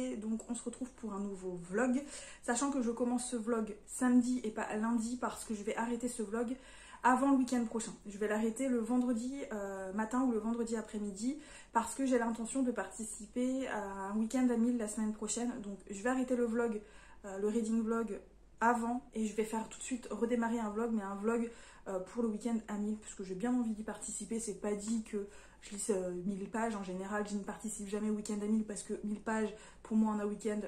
participer. Donc on se retrouve pour un nouveau vlog, sachant que je commence ce vlog samedi et pas lundi parce que je vais arrêter ce vlog avant le week-end prochain. Je vais l'arrêter le vendredi matin ou le vendredi après-midi parce que j'ai l'intention de participer à un week-end à 1000 la semaine prochaine. Donc je vais arrêter le vlog, le reading vlog avant et je vais faire tout de suite redémarrer un vlog, mais un vlog pour le week-end à 1000 parce que j'ai bien envie d'y participer. C'est pas dit que je lise 1000 pages, en général je ne participe jamais au week-end à 1000 parce que 1000 pages pour moi en un week-end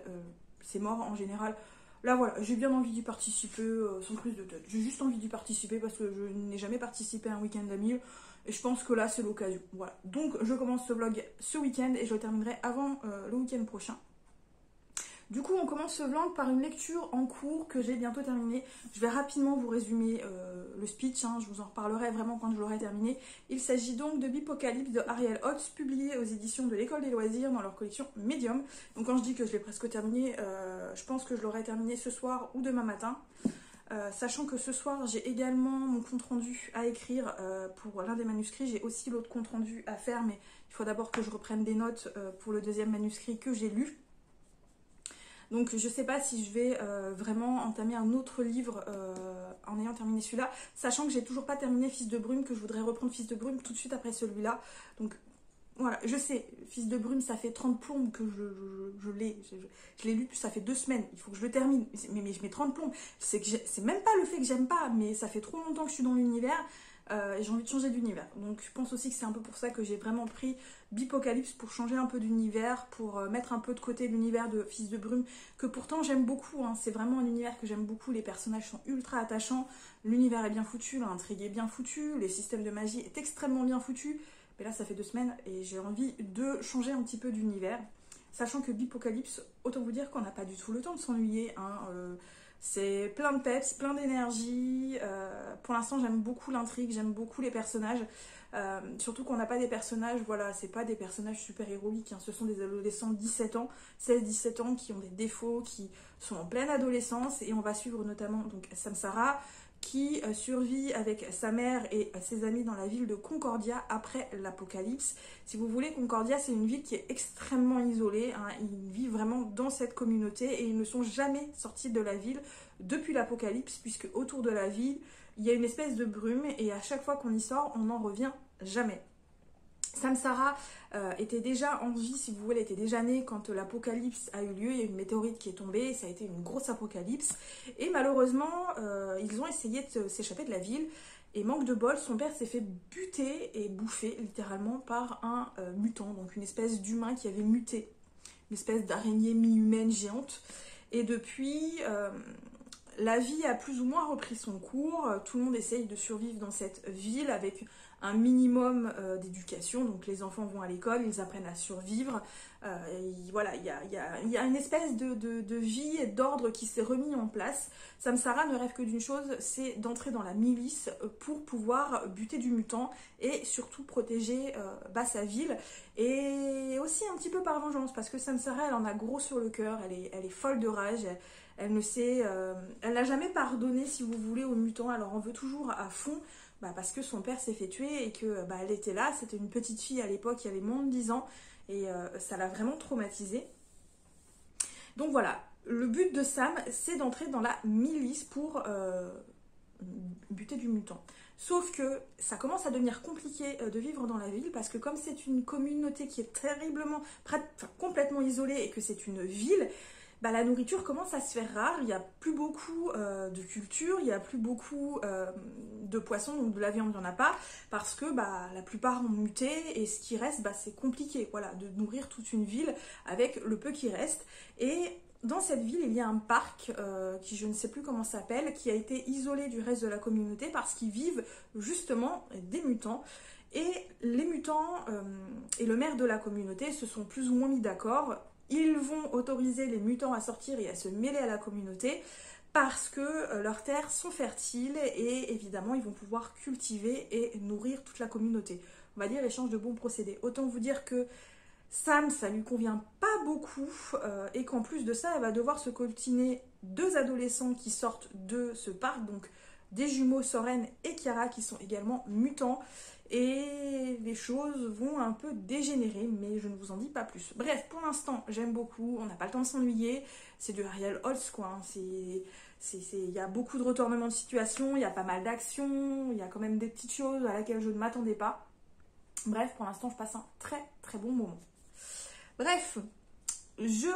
c'est mort en général. Là voilà, j'ai bien envie d'y participer sans prise de tête. J'ai juste envie d'y participer parce que je n'ai jamais participé à un week-end à 1000 et je pense que là c'est l'occasion. Voilà, donc je commence ce vlog ce week-end et je le terminerai avant le week-end prochain. Du coup, on commence ce vlog par une lecture en cours que j'ai bientôt terminée. Je vais rapidement vous résumer le speech, je vous en reparlerai vraiment quand je l'aurai terminé. Il s'agit donc de Bipocalypse de Ariel Hotz, publié aux éditions de l'École des loisirs dans leur collection Medium. Donc quand je dis que je l'ai presque terminé, je pense que je l'aurai terminé ce soir ou demain matin. Sachant que ce soir, j'ai également mon compte-rendu à écrire pour l'un des manuscrits. J'ai aussi l'autre compte-rendu à faire, mais il faut d'abord que je reprenne des notes pour le deuxième manuscrit que j'ai lu. Donc je sais pas si je vais vraiment entamer un autre livre en ayant terminé celui-là, sachant que j'ai toujours pas terminé Fils de Brume, que je voudrais reprendre Fils de Brume tout de suite après celui-là. Donc voilà, je sais, Fils de Brume, ça fait 30 plombes que je l'ai. Je l'ai lu, ça fait 2 semaines, il faut que je le termine. Mais je mets 30 plombes. C'est même pas le fait que j'aime pas, mais ça fait trop longtemps que je suis dans l'univers. Et j'ai envie de changer d'univers. Donc je pense aussi que c'est un peu pour ça que j'ai vraiment pris Bipocalypse, pour changer un peu d'univers, pour mettre un peu de côté l'univers de Fils de Brume, que pourtant j'aime beaucoup, c'est vraiment un univers que j'aime beaucoup, les personnages sont ultra attachants, l'univers est bien foutu, l'intrigue est bien foutue, les systèmes de magie est extrêmement bien foutu, mais là ça fait 2 semaines et j'ai envie de changer un petit peu d'univers, sachant que Bipocalypse, autant vous dire qu'on n'a pas du tout le temps de s'ennuyer, c'est plein de peps, plein d'énergie. Pour l'instant, j'aime beaucoup l'intrigue, j'aime beaucoup les personnages. Surtout qu'on n'a pas des personnages, voilà, c'est pas des personnages super héroïques. Ce sont des adolescents de 17 ans, 16-17 ans, qui ont des défauts, qui sont en pleine adolescence. Et on va suivre notamment donc Samsara, qui survit avec sa mère et ses amis dans la ville de Concordia après l'apocalypse. Si vous voulez, Concordia, c'est une ville qui est extrêmement isolée, Ils vivent vraiment dans cette communauté et ils ne sont jamais sortis de la ville depuis l'apocalypse, puisque autour de la ville, il y a une espèce de brume et à chaque fois qu'on y sort, on n'en revient jamais. Samsara était déjà en vie, si vous voulez, était déjà née quand l'apocalypse a eu lieu. Il y a une météorite qui est tombée, ça a été une grosse apocalypse. Et malheureusement, ils ont essayé de s'échapper de la ville. Et manque de bol, son père s'est fait buter et bouffer littéralement par un mutant, donc une espèce d'humain qui avait muté, une espèce d'araignée mi-humaine géante. Et depuis, la vie a plus ou moins repris son cours. Tout le monde essaye de survivre dans cette ville avec un minimum d'éducation. Donc les enfants vont à l'école, ils apprennent à survivre. Voilà, il y a une espèce de vie et d'ordre qui s'est remis en place. Samsara ne rêve que d'une chose, c'est d'entrer dans la milice pour pouvoir buter du mutant et surtout protéger sa ville. Et aussi un petit peu par vengeance, parce que Samsara, elle en a gros sur le cœur, elle est folle de rage. Elle ne sait, elle n'a jamais pardonné, si vous voulez, aux mutants. Elle en veut toujours à fond, parce que son père s'est fait tuer et que elle était là. C'était une petite fille à l'époque, il y avait moins de 10 ans, et ça l'a vraiment traumatisée. Donc voilà, le but de Sam, c'est d'entrer dans la milice pour buter du mutant. Sauf que ça commence à devenir compliqué de vivre dans la ville, parce que comme c'est une communauté qui est complètement isolée et que c'est une ville, la nourriture commence à se faire rare, il n'y a plus beaucoup de culture, il n'y a plus beaucoup de poissons, donc de la viande il n'y en a pas, parce que la plupart ont muté, et ce qui reste, c'est compliqué, voilà, de nourrir toute une ville avec le peu qui reste. Et dans cette ville, il y a un parc qui, je ne sais plus comment s'appelle, qui a été isolé du reste de la communauté parce qu'ils vivent justement des mutants. Et les mutants et le maire de la communauté se sont plus ou moins mis d'accord. Ils vont autoriser les mutants à sortir et à se mêler à la communauté parce que leurs terres sont fertiles et évidemment ils vont pouvoir cultiver et nourrir toute la communauté. On va dire échange de bons procédés. Autant vous dire que Sam, ça lui convient pas beaucoup et qu'en plus de ça, elle va devoir se coltiner 2 adolescents qui sortent de ce parc, donc des jumeaux Soren et Kiara qui sont également mutants. et les choses vont un peu dégénérer, mais je ne vous en dis pas plus. Bref, pour l'instant, j'aime beaucoup, on n'a pas le temps de s'ennuyer, c'est du Ariel Holst, quoi, hein. Il y a beaucoup de retournements de situation, il y a pas mal d'actions, il y a quand même des petites choses à laquelle je ne m'attendais pas. Bref, pour l'instant, je passe un très très bon moment. Bref, je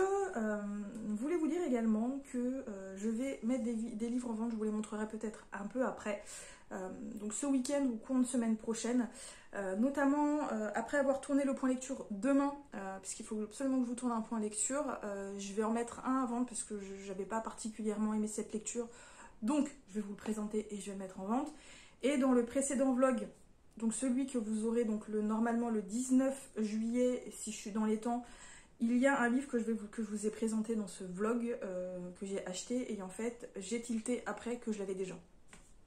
voulais vous dire également que je vais mettre des livres en vente, je vous les montrerai peut-être un peu après. Donc ce week-end ou courant de semaine prochaine, notamment après avoir tourné le point lecture demain, puisqu'il faut absolument que je vous tourne un point lecture, je vais en mettre un à vente parce que je n'avais pas particulièrement aimé cette lecture, donc je vais vous le présenter et je vais le mettre en vente. Et dans le précédent vlog, donc celui que vous aurez donc normalement le 19 juillet, si je suis dans les temps, il y a un livre que je vous ai présenté dans ce vlog, que j'ai acheté, et en fait j'ai tilté après que je l'avais déjà.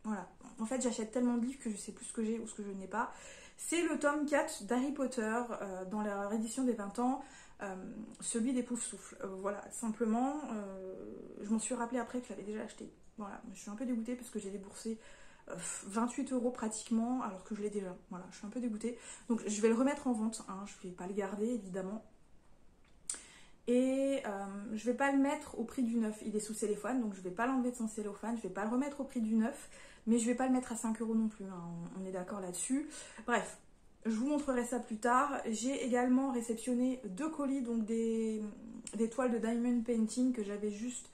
Voilà, en fait j'achète tellement de livres que je sais plus ce que j'ai ou ce que je n'ai pas. C'est le tome 4 d'Harry Potter, dans la réédition des 20 ans, celui des Poufsouffles. Voilà, simplement, je m'en suis rappelé après que je l'avais déjà acheté. Voilà, je suis un peu dégoûtée parce que j'ai déboursé 28 € pratiquement alors que je l'ai déjà. Voilà, je suis un peu dégoûtée. Donc je vais le remettre en vente, hein, je vais pas le garder évidemment. Et je vais pas le mettre au prix du neuf, il est sous cellophane, donc je vais pas l'enlever de son cellophane, je vais pas le remettre au prix du neuf, mais je vais pas le mettre à 5 € non plus, hein, on est d'accord là-dessus. Bref, je vous montrerai ça plus tard. J'ai également réceptionné 2 colis, donc des toiles de diamond painting que j'avais juste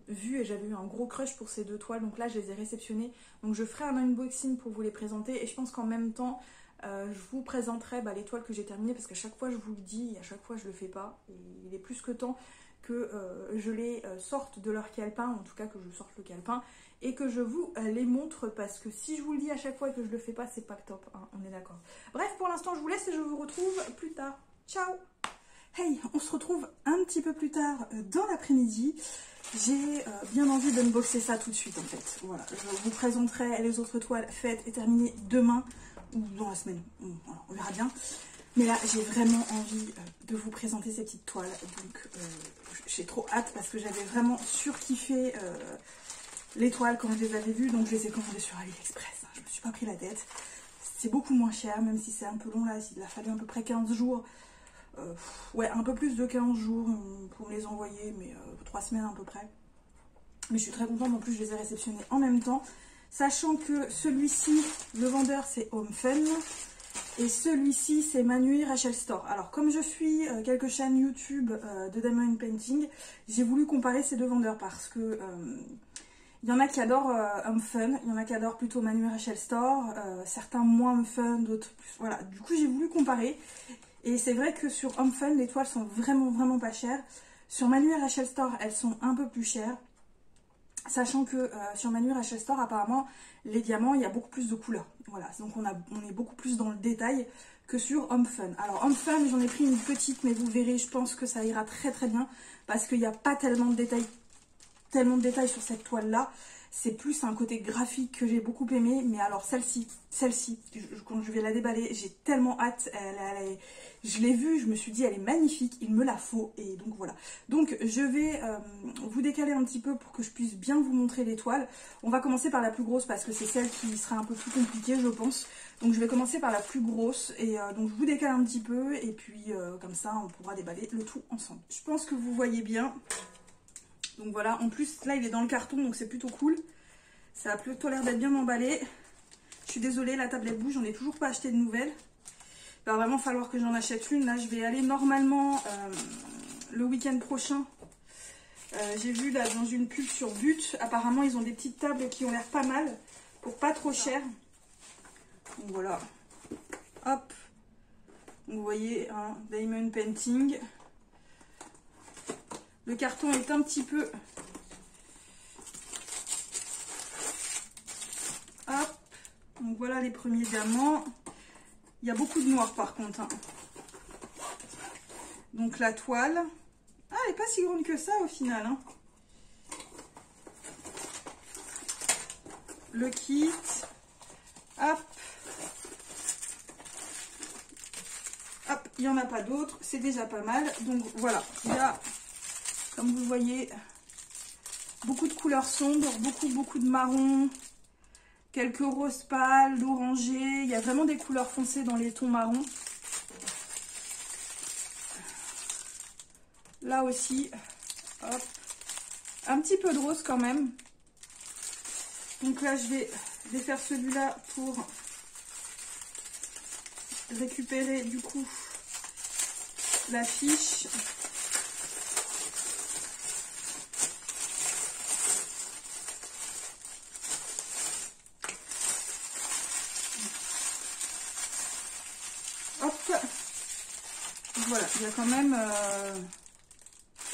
vues, et j'avais eu un gros crush pour ces 2 toiles, donc là je les ai réceptionnées. Donc je ferai un unboxing pour vous les présenter, et je pense qu'en même temps, je vous présenterai les toiles que j'ai terminées, parce qu'à chaque fois je vous le dis, et à chaque fois je le fais pas, et il est plus que temps que je les sorte de leur calepin, en tout cas que je sorte le calepin, et que je vous les montre, parce que si je vous le dis à chaque fois et que je le fais pas, c'est pas top, hein, on est d'accord. Bref, pour l'instant je vous laisse et je vous retrouve plus tard. Ciao! Hey, on se retrouve un petit peu plus tard dans l'après-midi. J'ai bien envie d'unboxer ça tout de suite en fait. Voilà, je vous présenterai les autres toiles faites et terminées demain ou dans la semaine, voilà, on verra bien. Mais là, j'ai vraiment envie de vous présenter ces petites toiles. Donc, j'ai trop hâte parce que j'avais vraiment surkiffé les toiles quand je les avais vues. Donc, je les ai commandées sur AliExpress. Hein, je me suis pas pris la tête. C'est beaucoup moins cher, même si c'est un peu long là. Il a fallu à peu près 15 jours. Ouais, un peu plus de 15 jours pour me les envoyer, mais 3 semaines à peu près. Mais je suis très contente, en plus je les ai réceptionnés en même temps. Sachant que celui-ci, le vendeur c'est Home Fun. Et celui-ci c'est Manu Rachel Store. Alors comme je suis quelques chaînes YouTube de diamond painting, j'ai voulu comparer ces 2 vendeurs parce que il y en a qui adorent Home Fun, il y en a qui adorent plutôt Manu Rachel Store, certains moins Home Fun, d'autres plus. Voilà, du coup j'ai voulu comparer. Et c'est vrai que sur Home Fun, les toiles sont vraiment pas chères. Sur Manu Rachel Store, elles sont un peu plus chères. Sachant que sur Manu Rachel Store, apparemment, les diamants, il y a beaucoup plus de couleurs. Voilà, donc on est beaucoup plus dans le détail que sur Home Fun. Alors Home Fun, j'en ai pris une petite, mais vous verrez, je pense que ça ira très bien. Parce qu'il n'y a pas tellement de détails sur cette toile-là. C'est plus un côté graphique que j'ai beaucoup aimé. Mais alors celle-ci, quand je vais la déballer, j'ai tellement hâte. Je l'ai vue, je me suis dit elle est magnifique, il me la faut. Et donc voilà. Donc je vais vous décaler un petit peu pour que je puisse bien vous montrer les toiles. On va commencer par la plus grosse parce que c'est celle qui sera un peu plus compliquée je pense. Donc je vais commencer par la plus grosse. Et donc je vous décale un petit peu. Et puis comme ça on pourra déballer le tout ensemble. Je pense que vous voyez bien. Donc voilà, en plus là il est dans le carton donc c'est plutôt cool. Ça a plutôt l'air d'être bien emballé. Je suis désolée, la tablette bouge, j'en ai toujours pas acheté de nouvelles. Il va vraiment falloir que j'en achète une. Là je vais aller normalement le week-end prochain. J'ai vu là dans une pub sur But, apparemment ils ont des petites tables qui ont l'air pas mal pour pas trop cher. Donc voilà, hop. Donc, vous voyez, hein, diamond painting. Le carton est un petit peu... Hop. Donc voilà les premiers diamants. Il y a beaucoup de noir par contre. Hein. Donc la toile. Ah, elle n'est pas si grande que ça au final. Hein. Le kit. Hop. Hop, il n'y en a pas d'autres. C'est déjà pas mal. Donc voilà, il y a... Comme vous voyez, beaucoup de couleurs sombres, beaucoup de marron, quelques roses pâles, l'orangé. Il y a vraiment des couleurs foncées dans les tons marrons. Là aussi, hop, un petit peu de rose quand même. Donc là, je vais défaire celui-là pour récupérer du coup la fiche. Hop, voilà, il y a quand même,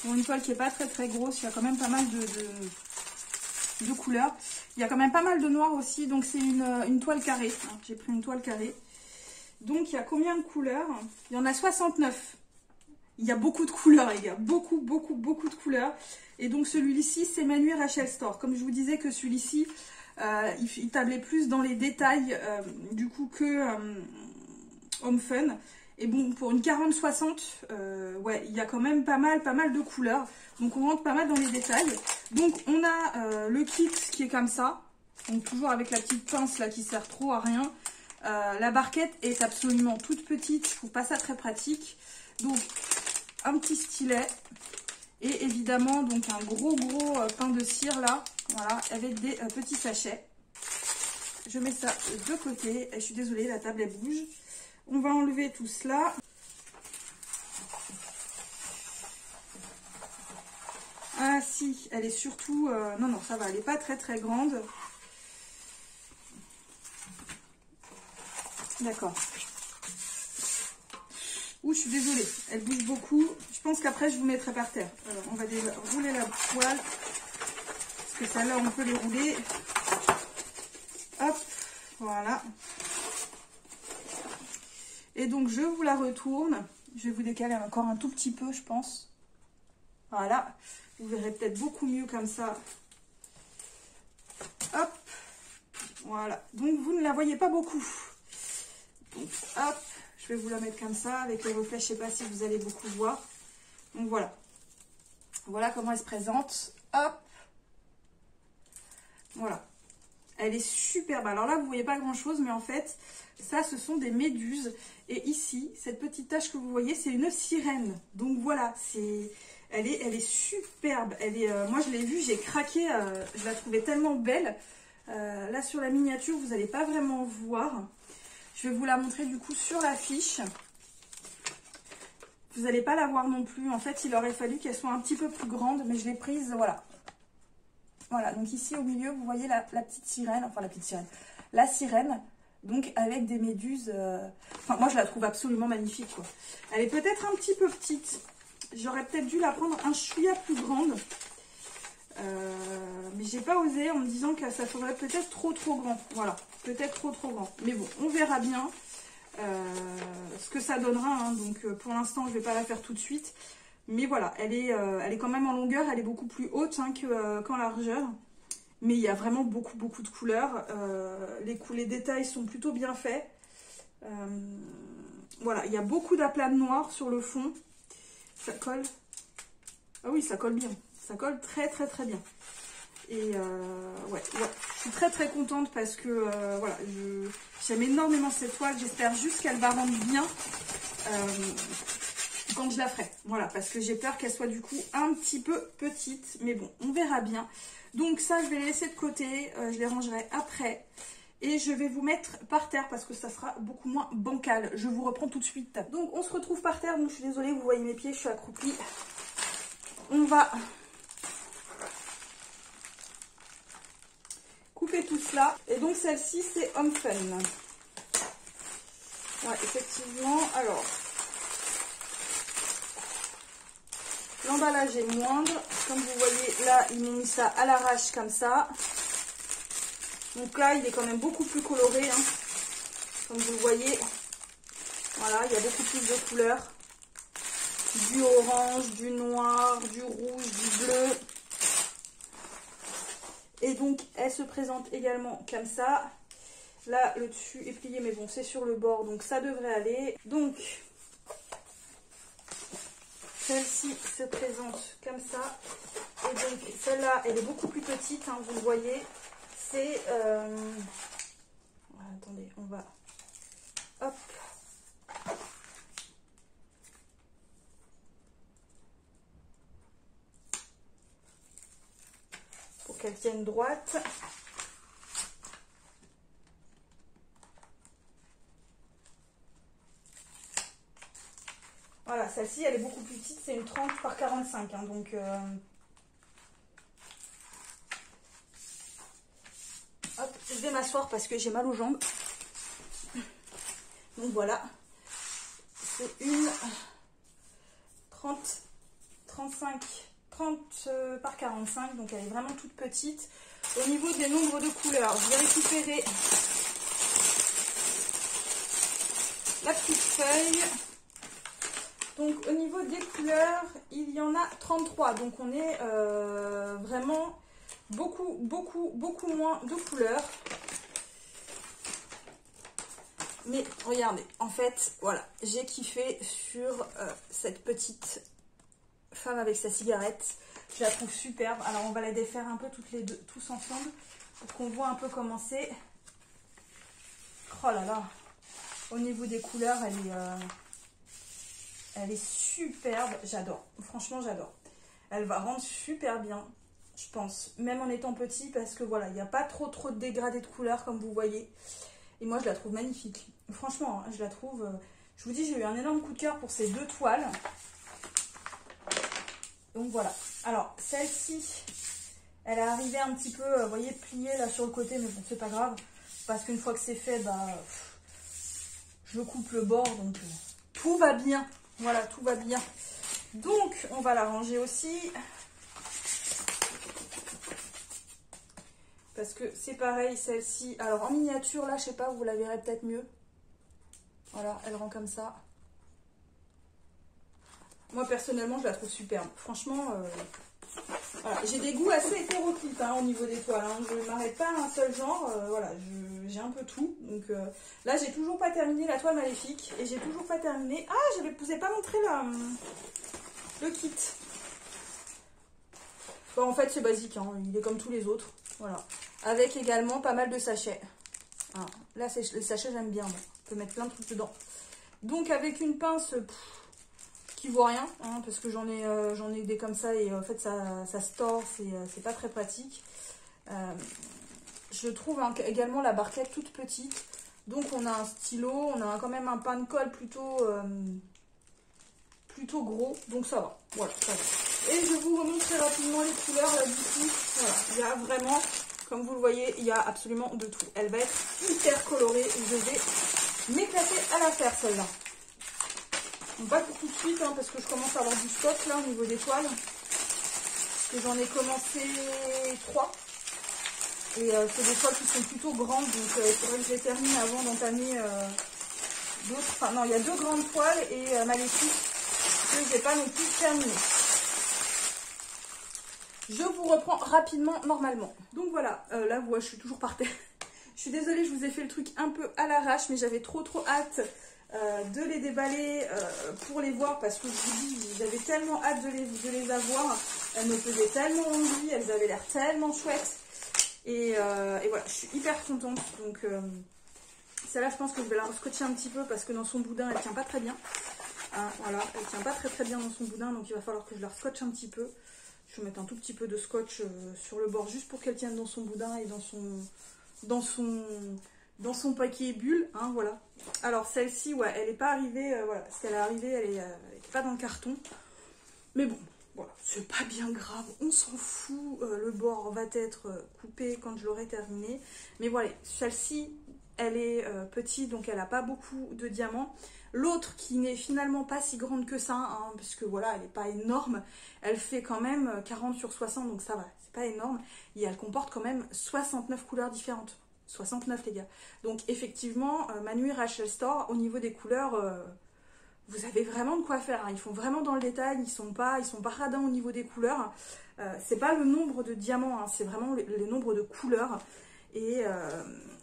pour une toile qui n'est pas très grosse, il y a quand même pas mal de couleurs. Il y a quand même pas mal de noir aussi, donc c'est une toile carrée. Hein. J'ai pris une toile carrée. Donc il y a combien de couleurs? Il y en a 69. Il y a beaucoup de couleurs les gars, beaucoup de couleurs. Et donc celui-ci c'est Manu Rachel Store. Comme je vous disais que celui-ci, il tablait plus dans les détails du coup que Home Fun. Et bon, pour une 40-60, ouais, il y a quand même pas mal de couleurs. Donc on rentre pas mal dans les détails. Donc on a le kit qui est comme ça. Donc toujours avec la petite pince là qui sert trop à rien. La barquette est absolument toute petite. Je trouve pas ça très pratique. Donc un petit stylet. Et évidemment donc un gros pain de cire là. Voilà, avec des petits sachets. Je mets ça de côté. Et je suis désolée, la table elle bouge. On va enlever tout cela. Ah si, elle est surtout... non, ça va, elle n'est pas très grande. D'accord. Ouh, je suis désolée, elle bouge beaucoup. Je pense qu'après, je vous mettrai par terre. Alors, on va déjà rouler la poêle. Parce que celle-là, on peut les rouler. Hop, voilà. Et donc, je vous la retourne. Je vais vous décaler encore un tout petit peu, je pense. Voilà. Vous verrez peut-être beaucoup mieux comme ça. Hop. Voilà. Donc, vous ne la voyez pas beaucoup. Donc, hop. Je vais vous la mettre comme ça. Avec les reflets, je ne sais pas si vous allez beaucoup voir. Donc, voilà. Voilà comment elle se présente. Hop. Voilà. Elle est superbe. Alors là, vous ne voyez pas grand-chose, mais en fait, ça, ce sont des méduses. Et ici, cette petite tache que vous voyez, c'est une sirène. Donc voilà, elle est superbe. Moi, je l'ai vue, j'ai craqué. Je la trouvais tellement belle. Là, sur la miniature, vous n'allez pas vraiment voir. Je vais vous la montrer du coup sur l'affiche. Vous n'allez pas la voir non plus. En fait, il aurait fallu qu'elle soit un petit peu plus grande, mais je l'ai prise, voilà. Voilà, donc ici au milieu, vous voyez la petite sirène, enfin la petite sirène, la sirène, donc avec des méduses. Enfin, moi, je la trouve absolument magnifique, quoi. Elle est peut-être un petit peu petite. J'aurais peut-être dû la prendre un chouïa plus grande. Mais j'ai pas osé en me disant que ça ferait peut-être trop grand. Voilà, peut-être trop grand. Mais bon, on verra bien ce que ça donnera. Hein. Donc pour l'instant, je vais pas la faire tout de suite. Mais voilà, elle est quand même en longueur, elle est beaucoup plus haute hein, qu'en largeur. Mais il y a vraiment beaucoup de couleurs. Les détails sont plutôt bien faits. Voilà, il y a beaucoup d'aplats de noir sur le fond. Ça colle. Ah oui, ça colle bien. Ça colle très bien. Et ouais, je suis très contente parce que voilà, j'aime énormément cette toile. J'espère juste qu'elle va rendre bien quand je la ferai. Voilà, parce que j'ai peur qu'elle soit du coup un petit peu petite. Mais bon, on verra bien. Donc ça, je vais les laisser de côté. Je les rangerai après. Et je vais vous mettre par terre parce que ça sera beaucoup moins bancal. Je vous reprends tout de suite. Donc on se retrouve par terre. Donc je suis désolée, vous voyez mes pieds, je suis accroupie. On va couper tout cela. Et donc celle-ci, c'est Home Fun. Ouais, effectivement. Alors, l'emballage est moindre. Comme vous voyez, là, ils m'ont mis ça à l'arrache comme ça. Donc là, il est quand même beaucoup plus coloré. Hein. Comme vous le voyez. Voilà, il y a beaucoup plus de couleurs. Du orange, du noir, du rouge, du bleu. Et donc, elle se présente également comme ça. Là, le dessus est plié, mais bon, c'est sur le bord, donc ça devrait aller. Donc, celle-ci se présente comme ça. Et donc, celle-là, elle est beaucoup plus petite, hein, vous le voyez. c'est... attendez, on va... Hop. Pour qu'elle tienne droite. Voilà, celle-ci, elle est beaucoup plus petite, c'est une 30 par 45, hein, donc... Hop, je vais m'asseoir parce que j'ai mal aux jambes. Donc voilà, c'est une 30 par 45, donc elle est vraiment toute petite. Au niveau des nombres de couleurs, je vais récupérer la petite feuille. Donc au niveau des couleurs, il y en a 33, donc on est vraiment beaucoup moins de couleurs. Mais regardez, en fait, voilà, j'ai kiffé sur cette petite femme avec sa cigarette. Je la trouve superbe. Alors, on va la défaire un peu toutes les deux, tous ensemble, pour qu'on voit un peu comment c'est. Oh là là, au niveau des couleurs, elle est superbe. J'adore, franchement, j'adore. Elle va rendre super bien, je pense, même en étant petit, parce que voilà, il n'y a pas trop de dégradé de couleurs, comme vous voyez. Et moi, je la trouve magnifique. Franchement, je la trouve... je vous dis, j'ai eu un énorme coup de cœur pour ces deux toiles. Donc voilà. Alors, celle-ci, elle est arrivée un petit peu, vous voyez, pliée là sur le côté, mais bon, c'est pas grave. Parce qu'une fois que c'est fait, bah, je coupe le bord, donc tout va bien. Voilà, tout va bien. Donc, on va la ranger aussi. Parce que c'est pareil, celle-ci. Alors, en miniature, là, je sais pas, vous la verrez peut-être mieux. Voilà, elle rend comme ça. Moi, personnellement, je la trouve superbe. Franchement, voilà. J'ai des goûts assez hétéroclites au niveau des toiles. Hein. Je ne m'arrête pas à un seul genre. Voilà, j'ai un peu tout. Donc là, j'ai toujours pas terminé la toile maléfique. Et j'ai toujours pas terminé... Ah, je ne vous ai pas montré le kit. Bon, en fait, c'est basique. Hein. Il est comme tous les autres. Voilà. Avec également pas mal de sachets. Voilà. Là, les sachets, j'aime bien. On peut mettre plein de trucs dedans. Donc, avec une pince qui vaut rien, hein, parce que j'en ai des comme ça et en fait, ça se tord. C'est pas très pratique. Je trouve également la barquette toute petite. Donc, on a un stylo. On a quand même un pain de colle plutôt gros. Donc, ça va. Voilà, ça va. Et je vous remontre très rapidement les couleurs là d'ici. Voilà, il y a vraiment, comme vous le voyez, il y a absolument de tout. Elle va être hyper colorée. Je vais m'éclater à la faire celle-là. Bon, pas pour tout de suite, hein, parce que je commence à avoir du stock là au niveau des toiles. Parce que j'en ai commencé 3. Et c'est des toiles qui sont plutôt grandes. Donc il faudrait que je les termine avant d'entamer d'autres. Enfin non, il y a 2 grandes toiles et maléfique que je n'ai pas non plus terminé. Je vous reprends rapidement normalement. Donc voilà, là vous voyez, je suis toujours par terre. Je suis désolée, je vous ai fait le truc un peu à l'arrache, mais j'avais trop hâte de les déballer pour les voir, parce que je vous dis, j'avais tellement hâte de les avoir. Elles me faisaient tellement envie, elles avaient l'air tellement chouettes. Et voilà, je suis hyper contente. Donc celle-là, je pense que je vais la rescotcher un petit peu, parce que dans son boudin, elle tient pas très bien. Hein, voilà, elle tient pas très bien dans son boudin, donc il va falloir que je la rescotche un petit peu. Je vais mettre un tout petit peu de scotch sur le bord, juste pour qu'elle tienne dans son boudin et dans son paquet bulle, hein, voilà. Alors celle-ci, ouais, elle n'est pas arrivée, voilà, parce qu'elle est arrivée, elle n'est pas dans le carton. Mais bon, voilà, c'est pas bien grave, on s'en fout, le bord va être coupé quand je l'aurai terminé. Mais voilà, celle-ci, elle est petite, donc elle n'a pas beaucoup de diamants. L'autre qui n'est finalement pas si grande que ça, hein, puisque voilà, elle n'est pas énorme, elle fait quand même 40 sur 60, donc ça va, c'est pas énorme. Et elle comporte quand même 69 couleurs différentes. 69 les gars. Donc effectivement, Manu Rachel Store, au niveau des couleurs, vous avez vraiment de quoi faire. Hein. Ils font vraiment dans le détail, ils sont pas radins au niveau des couleurs. C'est pas le nombre de diamants, hein, c'est vraiment le nombre de couleurs. Et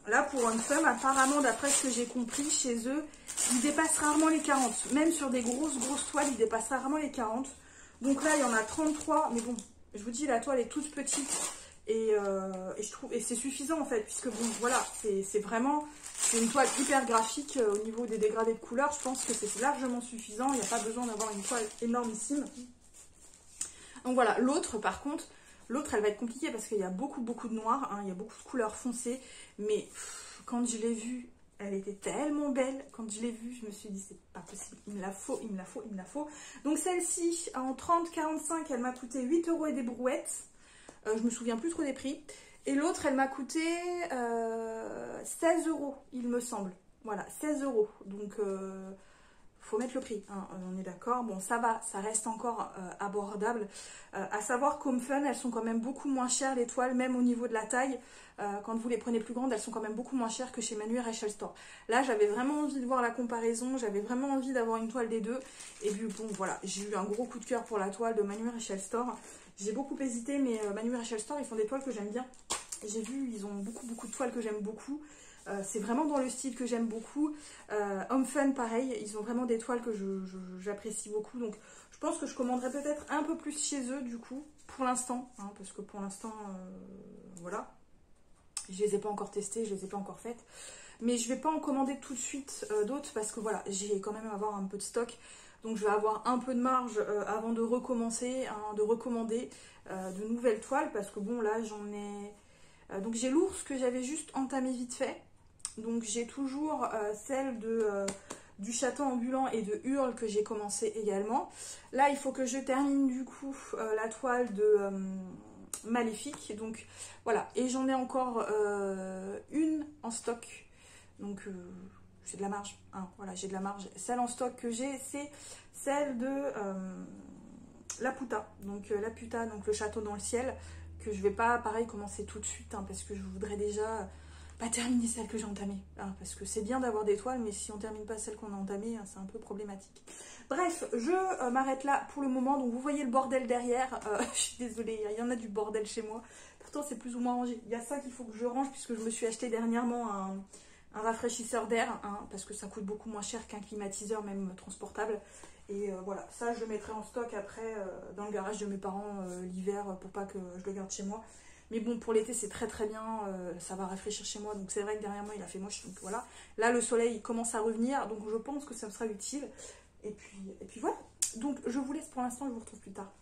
là, pour OneFem, apparemment, d'après ce que j'ai compris, chez eux, ils dépassent rarement les 40. Même sur des grosses toiles, ils dépassent rarement les 40. Donc là, il y en a 33. Mais bon, je vous dis, la toile est toute petite. je trouve, et c'est suffisant en fait, puisque bon voilà, c'est vraiment, c'est une toile hyper graphique au niveau des dégradés de couleurs. Je pense que c'est largement suffisant, il n'y a pas besoin d'avoir une toile énormissime. Donc voilà, l'autre par contre, l'autre elle va être compliquée parce qu'il y a beaucoup de noir, hein, il y a beaucoup de couleurs foncées, mais quand je l'ai vue, elle était tellement belle. Quand je l'ai vue, je me suis dit c'est pas possible, il me la faut, il me la faut, il me la faut. Donc celle-ci en 30-45, elle m'a coûté 8 € et des brouettes. Je me souviens plus trop des prix. Et l'autre, elle m'a coûté 16 €, il me semble. Voilà, 16 €. Donc, faut mettre le prix, hein, on est d'accord. Bon, ça va, ça reste encore abordable. À savoir qu'Home Fun, elles sont quand même beaucoup moins chères, les toiles, même au niveau de la taille. Quand vous les prenez plus grandes, elles sont quand même beaucoup moins chères que chez Manu et Rachel Store. Là, j'avais vraiment envie de voir la comparaison, j'avais vraiment envie d'avoir une toile des deux. Et puis, bon, voilà, j'ai eu un gros coup de cœur pour la toile de Manu et Rachel Store. J'ai beaucoup hésité, mais Manu et Rachel Store, ils font des toiles que j'aime bien. J'ai vu, ils ont beaucoup de toiles que j'aime beaucoup. C'est vraiment dans le style que j'aime beaucoup. Home Fun, pareil, ils ont vraiment des toiles que j'apprécie beaucoup. Donc, je pense que je commanderai peut-être un peu plus chez eux, du coup, pour l'instant. Hein, parce que pour l'instant, voilà. Je les ai pas encore testées, je les ai pas encore faites. Mais je vais pas en commander tout de suite d'autres parce que voilà, j'ai quand même avoir un peu de stock. Donc je vais avoir un peu de marge avant de recommencer, hein, de recommander de nouvelles toiles. Parce que bon, là, j'en ai... donc j'ai l'ours que j'avais juste entamé vite fait. Donc j'ai toujours celle du château ambulant et de Hurle que j'ai commencé également. Là, il faut que je termine du coup la toile de Maléfique. Donc voilà, et j'en ai encore une en stock. Donc j'ai de la marge, hein, voilà, j'ai de la marge. Celle en stock que j'ai, c'est celle de Laputa. Donc Laputa, donc le château dans le ciel, que je vais pas pareil commencer tout de suite, hein, parce que je voudrais déjà pas terminer celle que j'ai entamée. Hein, parce que c'est bien d'avoir des toiles, mais si on termine pas celle qu'on a entamée, hein, c'est un peu problématique. Bref, je m'arrête là pour le moment. Donc vous voyez le bordel derrière. Je suis désolée, il y en a du bordel chez moi. Pourtant c'est plus ou moins rangé. Il y a ça qu'il faut que je range puisque je me suis acheté dernièrement un rafraîchisseur d'air, hein, parce que ça coûte beaucoup moins cher qu'un climatiseur, même transportable. Et voilà, ça je le mettrai en stock après dans le garage de mes parents l'hiver pour pas que je le garde chez moi. Mais bon, pour l'été c'est très bien, ça va rafraîchir chez moi. Donc c'est vrai que dernièrement il a fait moche, donc voilà. Là le soleil il commence à revenir, donc je pense que ça me sera utile. Et puis voilà, donc je vous laisse pour l'instant, je vous retrouve plus tard.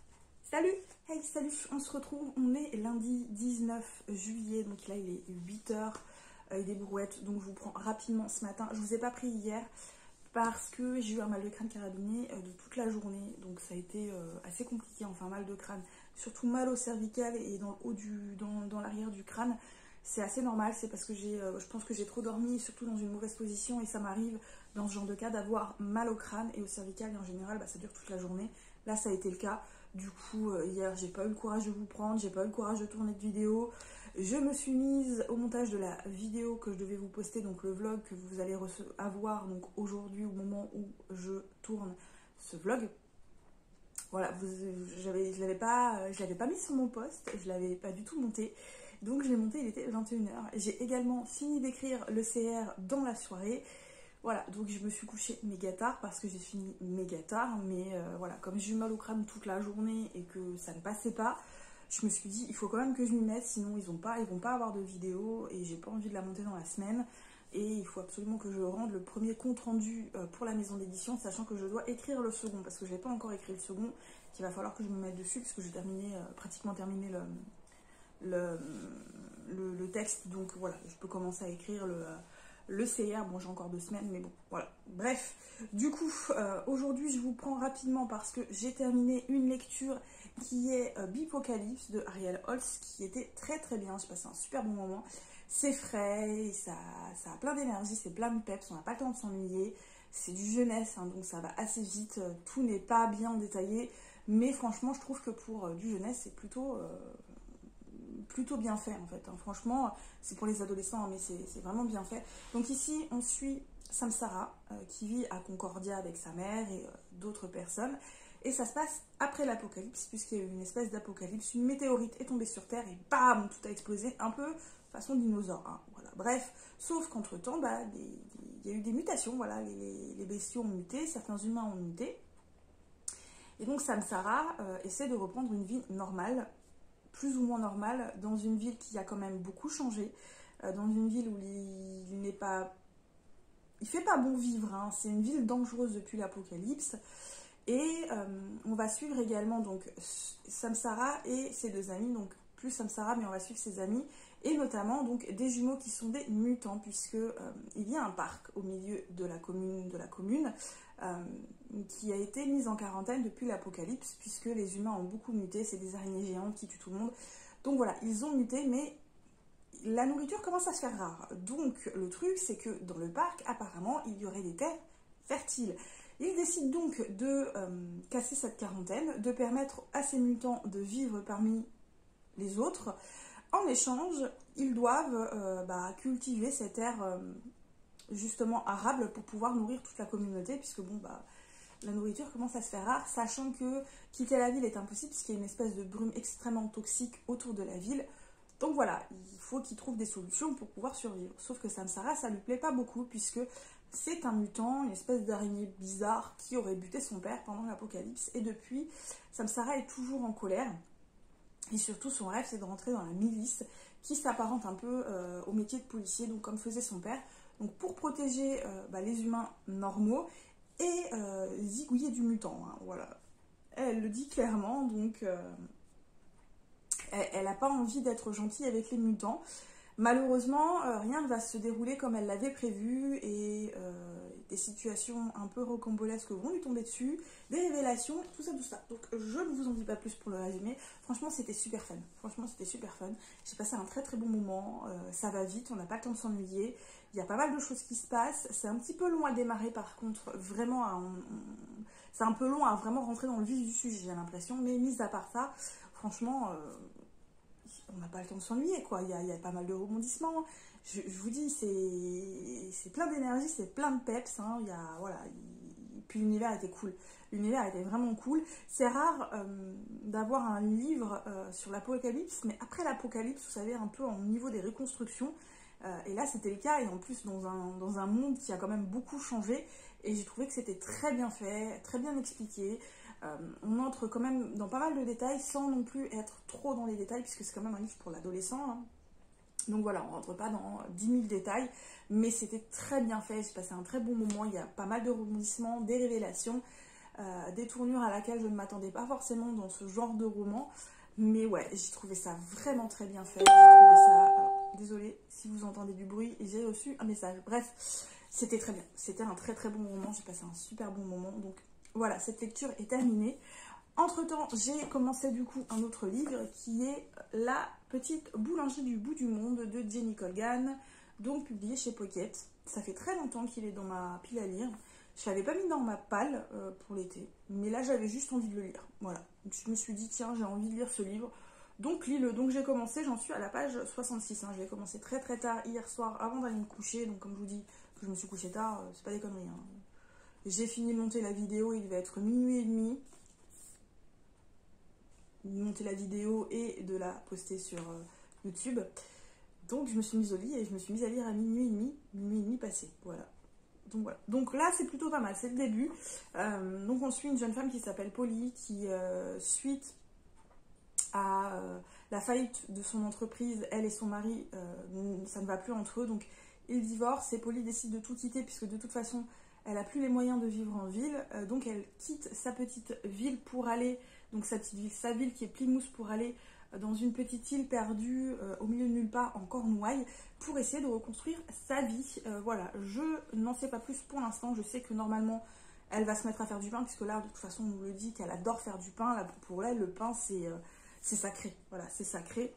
Salut! Hey, salut, on se retrouve, on est lundi 19 juillet, donc là il est 8 h. Et des brouettes, donc je vous prends rapidement ce matin. Je vous ai pas pris hier parce que j'ai eu un mal de crâne carabiné de toute la journée, donc ça a été assez compliqué, enfin mal de crâne, surtout mal au cervical et dans le haut dans l'arrière du crâne. C'est assez normal, c'est parce que je pense que j'ai trop dormi, surtout dans une mauvaise position, et ça m'arrive dans ce genre de cas d'avoir mal au crâne et au cervical, et en général bah, ça dure toute la journée. Là ça a été le cas. Du coup hier j'ai pas eu le courage de vous prendre, j'ai pas eu le courage de tourner de vidéo. Je me suis mise au montage de la vidéo que je devais vous poster, donc le vlog que vous allez avoir donc aujourd'hui au moment où je tourne ce vlog. Voilà, je l'avais pas mis sur mon post, je l'avais pas du tout monté, donc je l'ai monté, il était 21 h. J'ai également fini d'écrire le CR dans la soirée. Voilà, donc je me suis couchée méga tard parce que j'ai fini méga tard, mais voilà, comme j'ai eu mal au crâne toute la journée et que ça ne passait pas, je me suis dit, il faut quand même que je m'y mette, sinon ils vont pas avoir de vidéo et j'ai pas envie de la monter dans la semaine. Et il faut absolument que je rende le premier compte rendu pour la maison d'édition, sachant que je dois écrire le second, parce que je n'ai pas encore écrit le second, qu'il va falloir que je me mette dessus, puisque j'ai pratiquement terminé le texte. Donc voilà, je peux commencer à écrire le CR. Bon, j'ai encore 2 semaines, mais bon, voilà. Bref, du coup, aujourd'hui, je vous prends rapidement parce que j'ai terminé une lecture qui est Bipocalypse de Ariel Holz, qui était très bien. J'ai passé un super bon moment. C'est frais, ça a plein d'énergie, c'est plein de peps, on n'a pas le temps de s'ennuyer. C'est du jeunesse, hein, donc ça va assez vite. Tout n'est pas bien détaillé, mais franchement, je trouve que pour du jeunesse, c'est plutôt bien fait en fait. Hein. Franchement, c'est pour les adolescents, hein, mais c'est vraiment bien fait. Donc ici, on suit Samsara, qui vit à Concordia avec sa mère et d'autres personnes. Et ça se passe après l'apocalypse, puisqu'il y a eu une espèce d'apocalypse. Une météorite est tombée sur Terre et bam, tout a explosé, un peu façon dinosaure. Hein, voilà. Bref, sauf qu'entre-temps, bah, il y a eu des mutations. Voilà, les bestiaux ont muté, certains humains ont muté. Et donc Samsara essaie de reprendre une vie normale, plus ou moins normal dans une ville qui a quand même beaucoup changé, dans une ville où il n'est pas... Il fait pas bon vivre, hein. C'est une ville dangereuse depuis l'apocalypse. Et on va suivre également donc Samsara et ses deux amis, donc plus Samsara, mais on va suivre ses amis, et notamment donc des jumeaux qui sont des mutants, puisque il y a un parc au milieu de la commune qui a été mise en quarantaine depuis l'apocalypse, puisque les humains ont beaucoup muté, c'est des araignées géantes qui tuent tout le monde. Donc voilà, ils ont muté, mais la nourriture commence à se faire rare. Donc le truc, c'est que dans le parc, apparemment, il y aurait des terres fertiles. Ils décident donc de casser cette quarantaine, de permettre à ces mutants de vivre parmi les autres. En échange, ils doivent cultiver ces terres justement arables pour pouvoir nourrir toute la communauté, puisque bon, la nourriture commence à se faire rare, sachant que quitter la ville est impossible, puisqu'il y a une espèce de brume extrêmement toxique autour de la ville. Donc voilà, il faut qu'ils trouvent des solutions pour pouvoir survivre. Sauf que Samsara, ça lui plaît pas beaucoup, puisque c'est un mutant, une espèce d'araignée bizarre qui aurait buté son père pendant l'apocalypse. Et depuis, Samsara est toujours en colère. Et surtout, son rêve, c'est de rentrer dans la milice, qui s'apparente un peu au métier de policier, donc comme faisait son père. Donc pour protéger les humains normaux et zigouiller du mutant. Hein, voilà. Elle le dit clairement, donc elle n'a pas envie d'être gentille avec les mutants. Malheureusement, rien ne va se dérouler comme elle l'avait prévu et des situations un peu rocambolesques vont lui tomber dessus, des révélations, tout ça, tout ça. Donc je ne vous en dis pas plus pour le résumer. Franchement, c'était super fun. J'ai passé un très très bon moment. Ça va vite, on n'a pas le temps de s'ennuyer. Il y a pas mal de choses qui se passent. C'est un petit peu long à démarrer par contre. Vraiment, c'est un peu long à vraiment rentrer dans le vif du sujet, j'ai l'impression. Mais mis à part ça, franchement... on n'a pas le temps de s'ennuyer, quoi. Il y a pas mal de rebondissements. Je vous dis, c'est plein d'énergie, c'est plein de peps. Hein. Puis l'univers était cool. L'univers était vraiment cool. C'est rare d'avoir un livre sur l'apocalypse, mais après l'apocalypse, vous savez, un peu au niveau des reconstructions. Et là, c'était le cas, et en plus dans un monde qui a quand même beaucoup changé. Et j'ai trouvé que c'était très bien fait, très bien expliqué. On entre quand même dans pas mal de détails sans non plus être trop dans les détails, puisque c'est quand même un livre pour l'adolescent. Hein. Donc voilà, on rentre pas dans 10 000 détails, mais c'était très bien fait. J'ai passé un très bon moment. Il y a pas mal de rebondissements, des révélations, des tournures à laquelle je ne m'attendais pas forcément dans ce genre de roman. Mais ouais, j'ai trouvé ça vraiment très bien fait. J'ai trouvé ça... Alors, désolée si vous entendez du bruit, j'ai reçu un message. Bref, c'était très bien. C'était un très très bon roman. J'ai passé un super bon moment. Donc voilà, cette lecture est terminée. Entre-temps, j'ai commencé du coup un autre livre qui est La petite boulangerie du bout du monde de Jenny Colgan, donc publié chez Pocket. Ça fait très longtemps qu'il est dans ma pile à lire. Je ne l'avais pas mis dans ma palle pour l'été, mais là j'avais juste envie de le lire. Voilà, donc, je me suis dit tiens, j'ai envie de lire ce livre, donc lis-le. Donc j'ai commencé, j'en suis à la page 66. Hein. Je l'ai commencé très très tard hier soir avant d'aller me coucher, donc comme je vous dis que je me suis couchée tard, c'est pas des conneries. Hein. J'ai fini de monter la vidéo, il devait être minuit et demi. Monter la vidéo et de la poster sur YouTube. Donc je me suis mise au lit et je me suis mise à lire à minuit et demi passé. Voilà. Donc là c'est plutôt pas mal, c'est le début. Donc on suit une jeune femme qui s'appelle Polly qui, suite à la faillite de son entreprise, elle et son mari, ça ne va plus entre eux. Donc ils divorcent et Polly décide de tout quitter puisque de toute façon elle n'a plus les moyens de vivre en ville. Donc elle quitte sa petite ville pour aller... Donc sa ville qui est Plymouth, pour aller dans une petite île perdue au milieu de nulle part en Cornouailles pour essayer de reconstruire sa vie. Voilà, je n'en sais pas plus pour l'instant. Je sais que normalement elle va se mettre à faire du pain puisque là de toute façon on nous le dit qu'elle adore faire du pain. Là, pour elle le pain c'est sacré. Voilà, c'est sacré.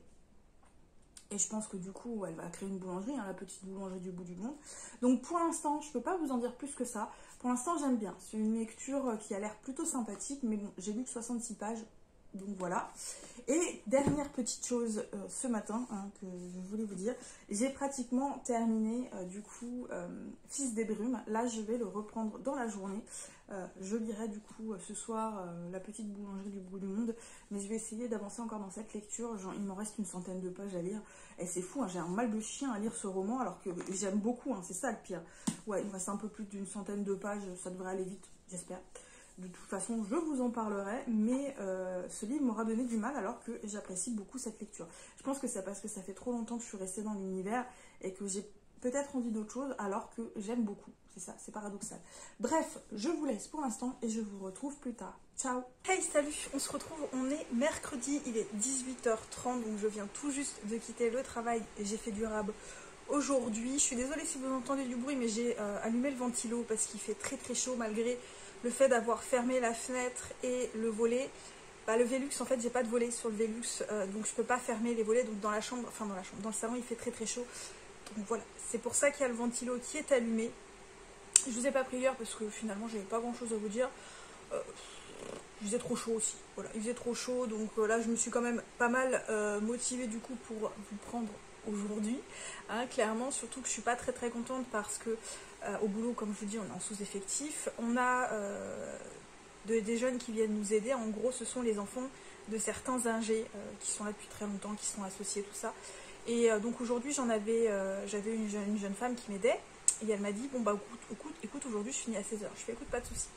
Et je pense que du coup elle va créer une boulangerie, hein, la petite boulangerie du bout du monde. Donc pour l'instant je ne peux pas vous en dire plus que ça. Pour l'instant j'aime bien, c'est une lecture qui a l'air plutôt sympathique, mais bon, j'ai lu que 66 pages, donc voilà. Et dernière petite chose ce matin, hein, que je voulais vous dire, j'ai pratiquement terminé du coup Fils des brumes. Là je vais le reprendre dans la journée. Je lirai du coup ce soir La petite boulangerie du bout du monde, mais je vais essayer d'avancer encore dans cette lecture. Genre, il m'en reste une centaine de pages à lire, et c'est fou, hein, j'ai un mal de chien à lire ce roman alors que j'aime beaucoup, hein, c'est ça le pire. Ouais, il me reste un peu plus d'une centaine de pages, ça devrait aller vite, j'espère. De toute façon, je vous en parlerai, mais ce livre m'aura donné du mal alors que j'apprécie beaucoup cette lecture. Je pense que c'est parce que ça fait trop longtemps que je suis restée dans l'univers et que j'ai peut-être envie d'autre chose alors que j'aime beaucoup. C'est ça, c'est paradoxal. Bref, je vous laisse pour l'instant et je vous retrouve plus tard. Ciao! Hey, salut! On se retrouve, on est mercredi, il est 18h30, donc je viens tout juste de quitter le travail et j'ai fait du rab aujourd'hui. Je suis désolée si vous entendez du bruit, mais j'ai allumé le ventilo parce qu'il fait très très chaud malgré le fait d'avoir fermé la fenêtre et le volet. Bah, le Velux, en fait, j'ai pas de volet sur le Velux, donc je peux pas fermer les volets. Donc dans la chambre, dans le salon, il fait très très chaud. Donc voilà, c'est pour ça qu'il y a le ventilo qui est allumé. Je vous ai pas pris hier parce que finalement, j'avais pas grand chose à vous dire. Il faisait trop chaud aussi. Voilà, il faisait trop chaud, donc là, je me suis quand même pas mal motivée du coup pour vous prendre aujourd'hui, hein, clairement, surtout que je suis pas très très contente parce que au boulot, comme je vous dis, on est en sous-effectif, on a des jeunes qui viennent nous aider. En gros, ce sont les enfants de certains ingés qui sont là depuis très longtemps, qui sont associés, tout ça. Et donc aujourd'hui, j'avais une jeune femme qui m'aidait et elle m'a dit bon bah écoute aujourd'hui je finis à 16h. Je fais écoute, pas de souci.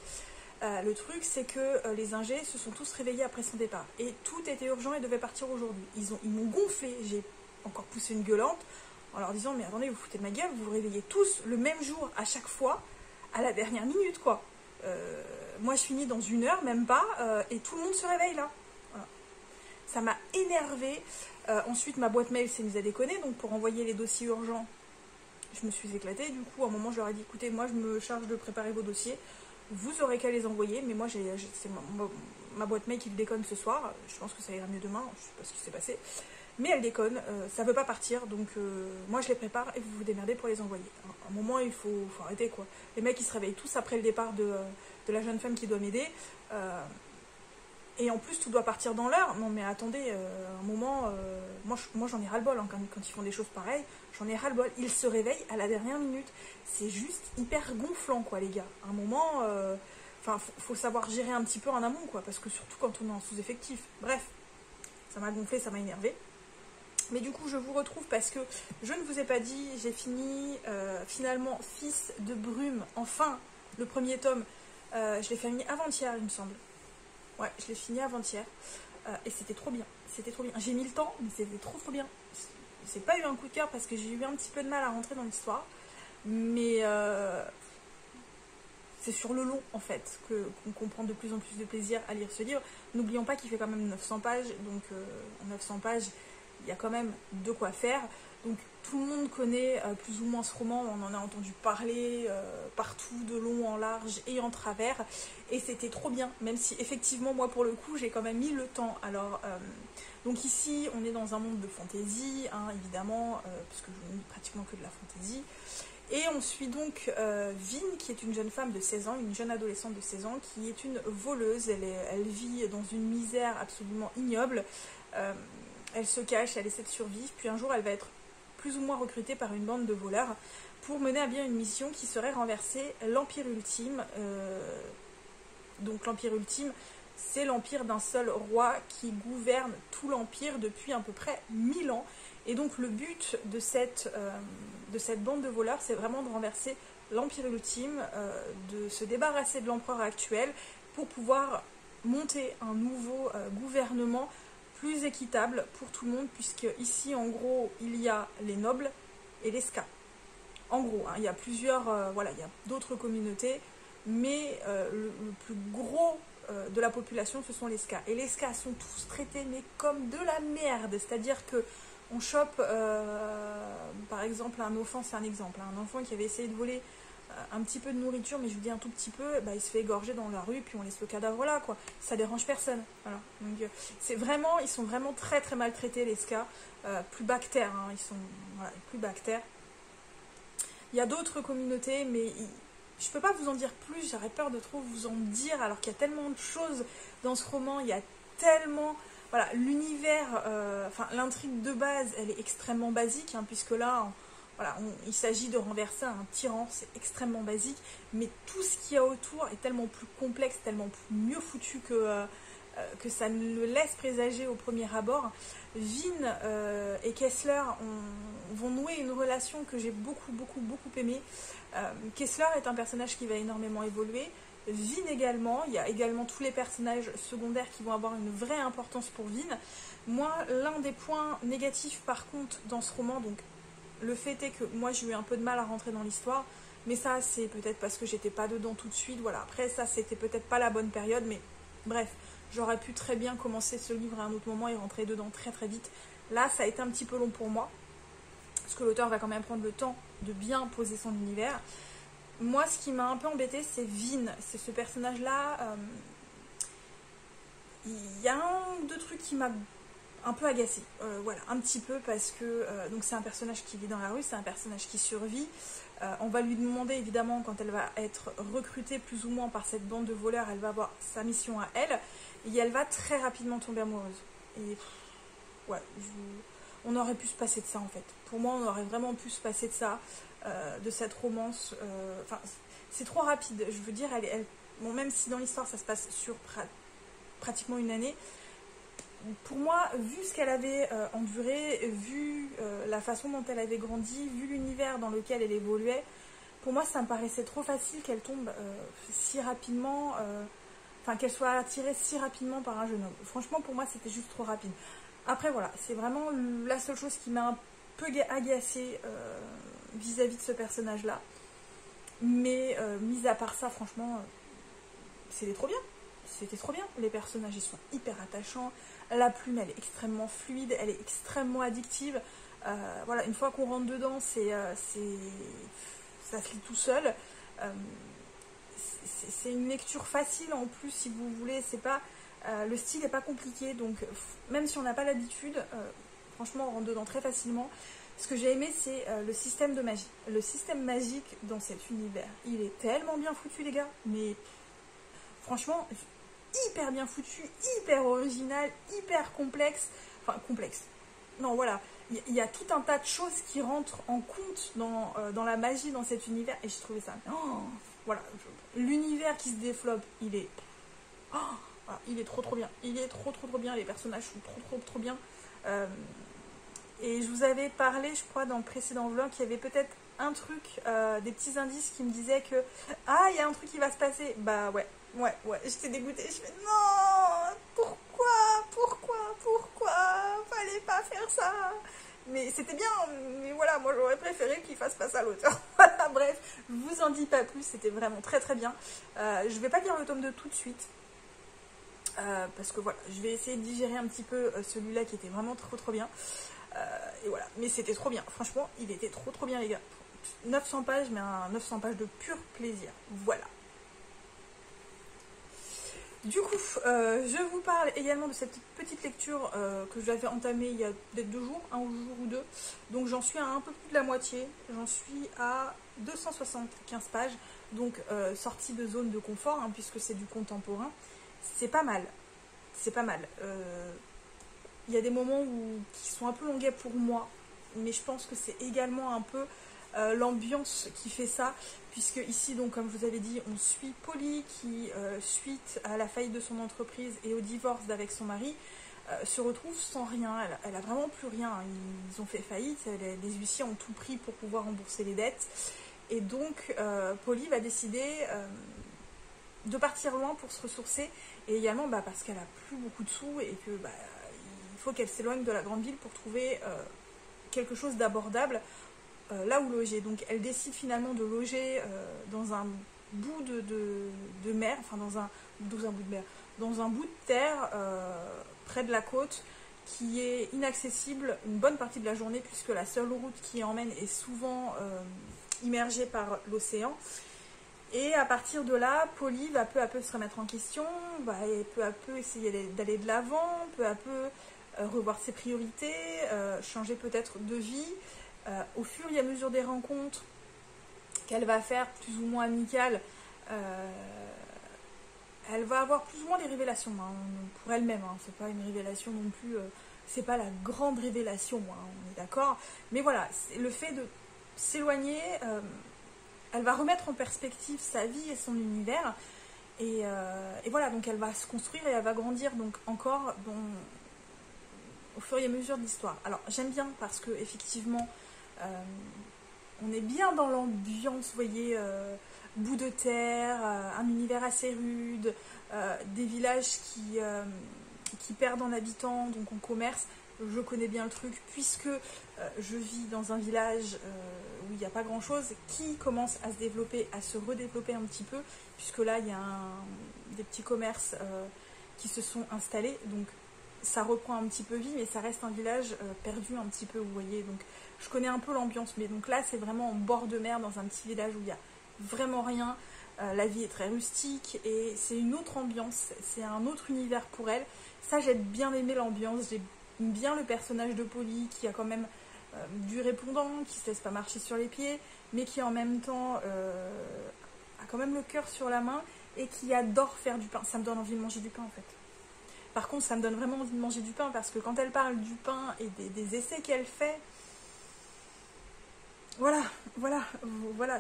Le truc, c'est que les ingés se sont tous réveillés après son départ et tout était urgent et devait partir aujourd'hui. Ils m'ont gonflé, j'ai encore poussé une gueulante en leur disant mais attendez, vous foutez de ma gueule, vous vous réveillez tous le même jour à chaque fois à la dernière minute quoi. Moi je finis dans 1 heure, même pas, et tout le monde se réveille là. Voilà. Ça m'a énervée. Ensuite ma boîte mail s'est mise à déconner, donc pour envoyer les dossiers urgents, je me suis éclatée. Du coup à un moment je leur ai dit écoutez, moi je me charge de préparer vos dossiers, vous aurez qu'à les envoyer, mais moi c'est ma boîte mail qui déconne ce soir, je pense que ça ira mieux demain, je sais pas ce qui s'est passé. Mais elle déconne, ça veut pas partir, donc moi je les prépare et vous vous démerdez pour les envoyer. À un moment il faut arrêter quoi. Les mecs ils se réveillent tous après le départ de la jeune femme qui doit m'aider. Et en plus tout doit partir dans l'heure. Non mais attendez, un moment, moi j'en ai ras-le-bol hein, quand ils font des choses pareilles, j'en ai ras-le-bol. Ils se réveillent à la dernière minute. C'est juste hyper gonflant quoi les gars. À un moment, faut savoir gérer un petit peu en amont quoi, parce que surtout quand on est en sous-effectif. Bref, ça m'a gonflé, ça m'a énervé. Mais du coup, je vous retrouve parce que je ne vous ai pas dit, j'ai fini finalement Fils de Brume, enfin, le premier tome. Je l'ai fini avant-hier, il me semble. Ouais, je l'ai fini avant-hier. Et c'était trop bien. C'était trop bien. J'ai mis le temps, mais c'était trop bien. C'est pas eu un coup de cœur parce que j'ai eu un petit peu de mal à rentrer dans l'histoire. Mais c'est sur le long, en fait, qu'on comprend de plus en plus de plaisir à lire ce livre. N'oublions pas qu'il fait quand même 900 pages. Donc, en 900 pages... il y a quand même de quoi faire. Donc tout le monde connaît plus ou moins ce roman, on en a entendu parler partout, de long en large et en travers. Et c'était trop bien, même si effectivement moi pour le coup j'ai quand même mis le temps. Alors donc ici on est dans un monde de fantaisie, hein, évidemment, puisque je ne lis pratiquement que de la fantaisie. Et on suit donc Vin, qui est une jeune femme de 16 ans, une jeune adolescente de 16 ans, qui est une voleuse. Elle vit dans une misère absolument ignoble. Elle se cache, elle essaie de survivre, puis un jour elle va être plus ou moins recrutée par une bande de voleurs pour mener à bien une mission qui serait renverser l'Empire Ultime. Donc l'Empire Ultime, c'est l'empire d'un seul roi qui gouverne tout l'Empire depuis à peu près 1000 ans. Et donc le but de cette bande de voleurs, c'est vraiment de renverser l'Empire Ultime, de se débarrasser de l'empereur actuel pour pouvoir monter un nouveau gouvernement plus équitable pour tout le monde, puisque ici en gros il y a les nobles et les ska. En gros, hein, il y a plusieurs, il y a d'autres communautés, mais le plus gros de la population ce sont les ska. Et les ska sont tous traités mais comme de la merde, c'est-à-dire que on chope par exemple un enfant, c'est un exemple, hein, un enfant qui avait essayé de voler un petit peu de nourriture, mais je vous dis un tout petit peu, il se fait égorger dans la rue, puis on laisse le cadavre là, quoi. Ça dérange personne. Voilà. Donc, ils sont vraiment très très maltraités, les ska, plus bactères, hein, ils sont plus bactères. Il y a d'autres communautés, mais je peux pas vous en dire plus, j'aurais peur de trop vous en dire, alors qu'il y a tellement de choses dans ce roman, il y a tellement... Voilà, l'univers, l'intrigue de base, elle est extrêmement basique, hein, puisque là... il s'agit de renverser un tyran, c'est extrêmement basique, mais tout ce qu'il y a autour est tellement plus complexe, tellement mieux foutu que ça ne le laisse présager au premier abord. Vin et Kessler vont nouer une relation que j'ai beaucoup aimée. Kessler est un personnage qui va énormément évoluer. Vin également, il y a également tous les personnages secondaires qui vont avoir une vraie importance pour Vin. Moi, l'un des points négatifs par contre dans ce roman, donc le fait est que moi j'ai eu un peu de mal à rentrer dans l'histoire, mais ça c'est peut-être parce que j'étais pas dedans tout de suite, voilà, après ça c'était peut-être pas la bonne période, mais bref, j'aurais pu très bien commencer ce livre à un autre moment et rentrer dedans très très vite. Là ça a été un petit peu long pour moi, parce que l'auteur va quand même prendre le temps de bien poser son univers. Moi ce qui m'a un peu embêtée c'est Vin, c'est ce personnage là, il y a un ou deux trucs qui m'a un peu agacée, voilà, un petit peu parce que donc c'est un personnage qui vit dans la rue, c'est un personnage qui survit. On va lui demander évidemment quand elle va être recrutée plus ou moins par cette bande de voleurs, elle va avoir sa mission à elle et elle va très rapidement tomber amoureuse. Et ouais, on aurait pu se passer de ça en fait. Pour moi, on aurait vraiment pu se passer de ça, de cette romance. Enfin, c'est trop rapide. Je veux dire, bon, même si dans l'histoire ça se passe sur pratiquement une année. Pour moi, vu ce qu'elle avait enduré, vu la façon dont elle avait grandi, vu l'univers dans lequel elle évoluait, pour moi ça me paraissait trop facile qu'elle tombe si rapidement, enfin qu'elle soit attirée si rapidement par un jeune homme. Franchement pour moi c'était juste trop rapide. Après voilà, c'est vraiment la seule chose qui m'a un peu agacée vis-à-vis de ce personnage-là. Mais mis à part ça, franchement, c'était trop bien. C'était trop bien. Les personnages ils sont hyper attachants. La plume elle est extrêmement fluide, elle est extrêmement addictive. Voilà, une fois qu'on rentre dedans, ça se lit tout seul. C'est une lecture facile en plus si vous voulez. C'est pas le style n'est pas compliqué, donc même si on n'a pas l'habitude, franchement on rentre dedans très facilement. Ce que j'ai aimé c'est le système de magie. Le système magique dans cet univers, il est tellement bien foutu les gars, mais franchement hyper bien foutu, hyper original, hyper complexe, enfin complexe, non voilà, il y a tout un tas de choses qui rentrent en compte dans la magie dans cet univers et j'ai trouvé ça, voilà, l'univers qui se développe, il est, voilà, il est trop bien, il est trop bien, les personnages sont trop bien, et je vous avais parlé je crois dans le précédent vlog qu'il y avait peut-être un truc, des petits indices qui me disaient que il y a un truc qui va se passer, bah ouais, j'étais dégoûtée, je fais non, pourquoi, fallait pas faire ça, mais c'était bien, mais voilà, moi j'aurais préféré qu'il fasse pas ça l'auteur, voilà, bref, je vous en dis pas plus, c'était vraiment très bien, je vais pas lire le tome 2 tout de suite, parce que voilà, je vais essayer de digérer un petit peu celui-là qui était vraiment trop bien, et voilà, mais c'était trop bien, franchement, il était trop bien les gars, 900 pages, mais un 900 pages de pur plaisir, voilà. Du coup, je vous parle également de cette petite lecture que j'avais entamée il y a peut-être 2 jours, un jour ou deux. Donc j'en suis à un peu plus de la moitié, j'en suis à 275 pages, donc sortie de zone de confort, hein, puisque c'est du contemporain. C'est pas mal, c'est pas mal. Il y a des moments qui sont un peu longuets pour moi, mais je pense que c'est également un peu l'ambiance qui fait ça, puisque ici, donc comme je vous avais dit, on suit Polly qui, suite à la faillite de son entreprise et au divorce d'avec son mari, se retrouve sans rien, elle a vraiment plus rien, ils ont fait faillite, les huissiers ont tout pris pour pouvoir rembourser les dettes, et donc Polly va décider de partir loin pour se ressourcer, et également parce qu'elle a plus beaucoup de sous, et que il faut qu'elle s'éloigne de la grande ville pour trouver quelque chose d'abordable, là où loger. Donc elle décide finalement de loger dans un bout de mer, enfin dans un bout de mer, dans un bout de terre près de la côte qui est inaccessible une bonne partie de la journée puisque la seule route qui emmène est souvent immergée par l'océan. Et à partir de là, Polly va peu à peu se remettre en question, et peu à peu essayer d'aller de l'avant, peu à peu revoir ses priorités, changer peut-être de vie. Au fur et à mesure des rencontres qu'elle va faire plus ou moins amicales, elle va avoir plus ou moins des révélations pour elle-même, c'est pas une révélation non plus, c'est pas la grande révélation, on est d'accord, mais voilà, le fait de s'éloigner, elle va remettre en perspective sa vie et son univers, et voilà, donc elle va se construire et elle va grandir donc encore au fur et à mesure de l'histoire. Alors j'aime bien parce que effectivement On est bien dans l'ambiance, vous voyez, bout de terre, un univers assez rude, des villages qui perdent en habitants, donc en commerce. Je connais bien le truc puisque je vis dans un village où il n'y a pas grand chose qui commence à se développer, à se redévelopper un petit peu, puisque là il y a des petits commerces qui se sont installés, donc ça reprend un petit peu vie, mais ça reste un village perdu un petit peu, vous voyez, donc je connais un peu l'ambiance, mais donc là c'est vraiment en bord de mer, dans un petit village où il n'y a vraiment rien, la vie est très rustique, et c'est une autre ambiance, c'est un autre univers pour elle. Ça, j'ai bien aimé l'ambiance, j'ai bien le personnage de Polly qui a quand même du répondant, qui se laisse pas marcher sur les pieds, mais qui en même temps a quand même le cœur sur la main et qui adore faire du pain. Ça me donne envie de manger du pain en fait. Par contre, ça me donne vraiment envie de manger du pain parce que quand elle parle du pain et des essais qu'elle fait, voilà,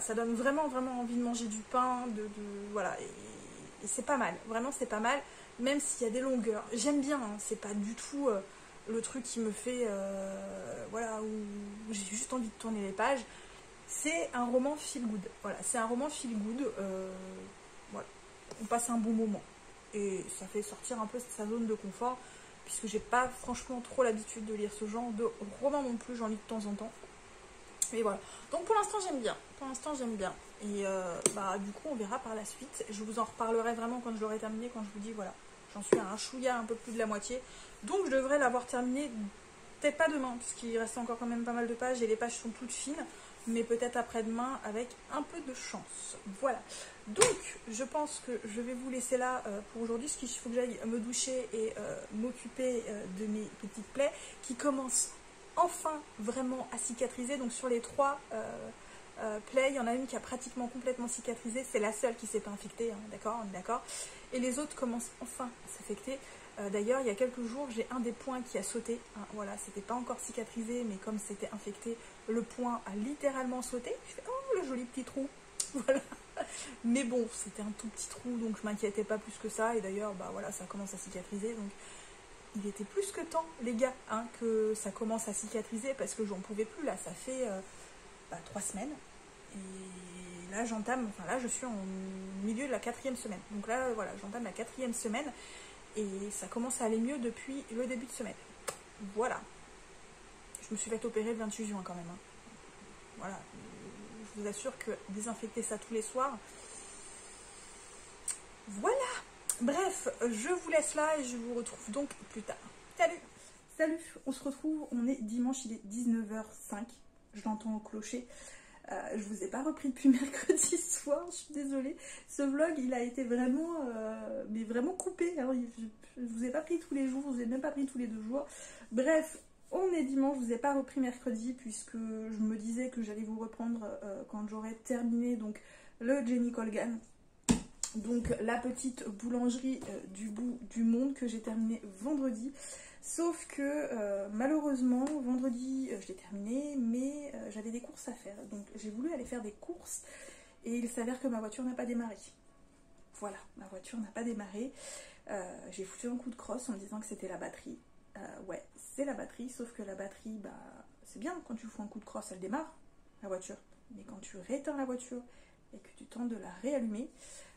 ça donne vraiment envie de manger du pain, voilà, et c'est pas mal, vraiment c'est pas mal, même s'il y a des longueurs. J'aime bien, hein, c'est pas du tout le truc qui me fait, voilà, où j'ai juste envie de tourner les pages. C'est un roman feel good, voilà, c'est un roman feel good, voilà, on passe un bon moment. Et ça fait sortir un peu de sa zone de confort, puisque j'ai pas franchement trop l'habitude de lire ce genre de roman non plus, j'en lis de temps en temps. Et voilà. Donc pour l'instant j'aime bien. Pour l'instant j'aime bien. Et du coup on verra par la suite. Je vous en reparlerai vraiment quand je l'aurai terminé, quand je vous dis voilà. J'en suis à un chouïa, un peu plus de la moitié. Donc je devrais l'avoir terminé, peut-être pas demain, puisqu'il reste encore quand même pas mal de pages et les pages sont toutes fines. Mais peut-être après-demain avec un peu de chance. Voilà. Donc je pense que je vais vous laisser là pour aujourd'hui. Parce qu'il faut que j'aille me doucher et m'occuper de mes petites plaies qui commencent enfin vraiment à cicatriser. Donc sur les 3 plaies, il y en a une qui a pratiquement complètement cicatrisé. C'est la seule qui ne s'est pas infectée, hein, d'accord, on est d'accord. Et les autres commencent enfin à s'affecter. D'ailleurs, il y a quelques jours, j'ai un des points qui a sauté. Hein, voilà, c'était pas encore cicatrisé, mais comme c'était infecté, le point a littéralement sauté. Je fais oh le joli petit trou. Voilà. Mais bon, c'était un tout petit trou, donc je m'inquiétais pas plus que ça. Et d'ailleurs, voilà, ça commence à cicatriser. Donc il était plus que temps, les gars, hein, que ça commence à cicatriser parce que j'en pouvais plus. Là, ça fait 3 semaines. Et là, là, je suis en milieu de la 4e semaine. Donc là, voilà, j'entame la 4e semaine. Et ça commence à aller mieux depuis le début de semaine. Voilà. Je me suis fait opérer le 28 juin quand même. Hein. Voilà. Je vous assure que désinfecter ça tous les soirs. Voilà. Bref, je vous laisse là et je vous retrouve donc plus tard. Salut! Salut, on se retrouve, on est dimanche, il est 19h05. Je l'entends au clocher. Je vous ai pas repris depuis mercredi soir, je suis désolée. Ce vlog, il a été vraiment, mais vraiment coupé. Hein. Je vous ai pas pris tous les jours, je vous ai même pas pris tous les 2 jours. Bref, on est dimanche, je vous ai pas repris mercredi puisque je me disais que j'allais vous reprendre quand j'aurais terminé donc le Jenny Colgan. Donc la petite boulangerie du bout du monde que j'ai terminé vendredi. Sauf que malheureusement, vendredi, je l'ai terminé, mais j'avais des courses à faire. Donc j'ai voulu aller faire des courses et il s'avère que ma voiture n'a pas démarré. Voilà, ma voiture n'a pas démarré. J'ai foutu un coup de crosse en me disant que c'était la batterie. Ouais, c'est la batterie, sauf que la batterie, c'est bien quand tu fous un coup de crosse, elle démarre, la voiture. Mais quand tu rééteins la voiture et que tu tentes de la réallumer,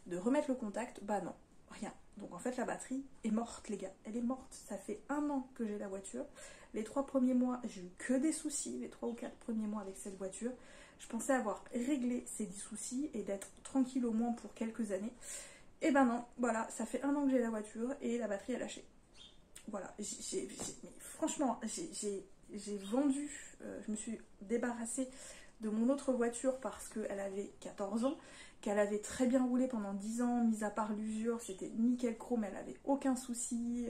de remettre le contact, non, rien. Donc en fait la batterie est morte les gars, elle est morte. Ça fait 1 an que j'ai la voiture. Les 3 premiers mois, j'ai eu que des soucis, les 3 ou 4 premiers mois avec cette voiture. Je pensais avoir réglé ces 10 soucis et d'être tranquille au moins pour quelques années. Et non, voilà, ça fait 1 an que j'ai la voiture et la batterie a lâché. Voilà, mais franchement, j'ai vendu, je me suis débarrassée de mon autre voiture parce qu'elle avait 14 ans, qu'elle avait très bien roulé pendant 10 ans, mis à part l'usure, c'était nickel chrome, elle avait aucun souci,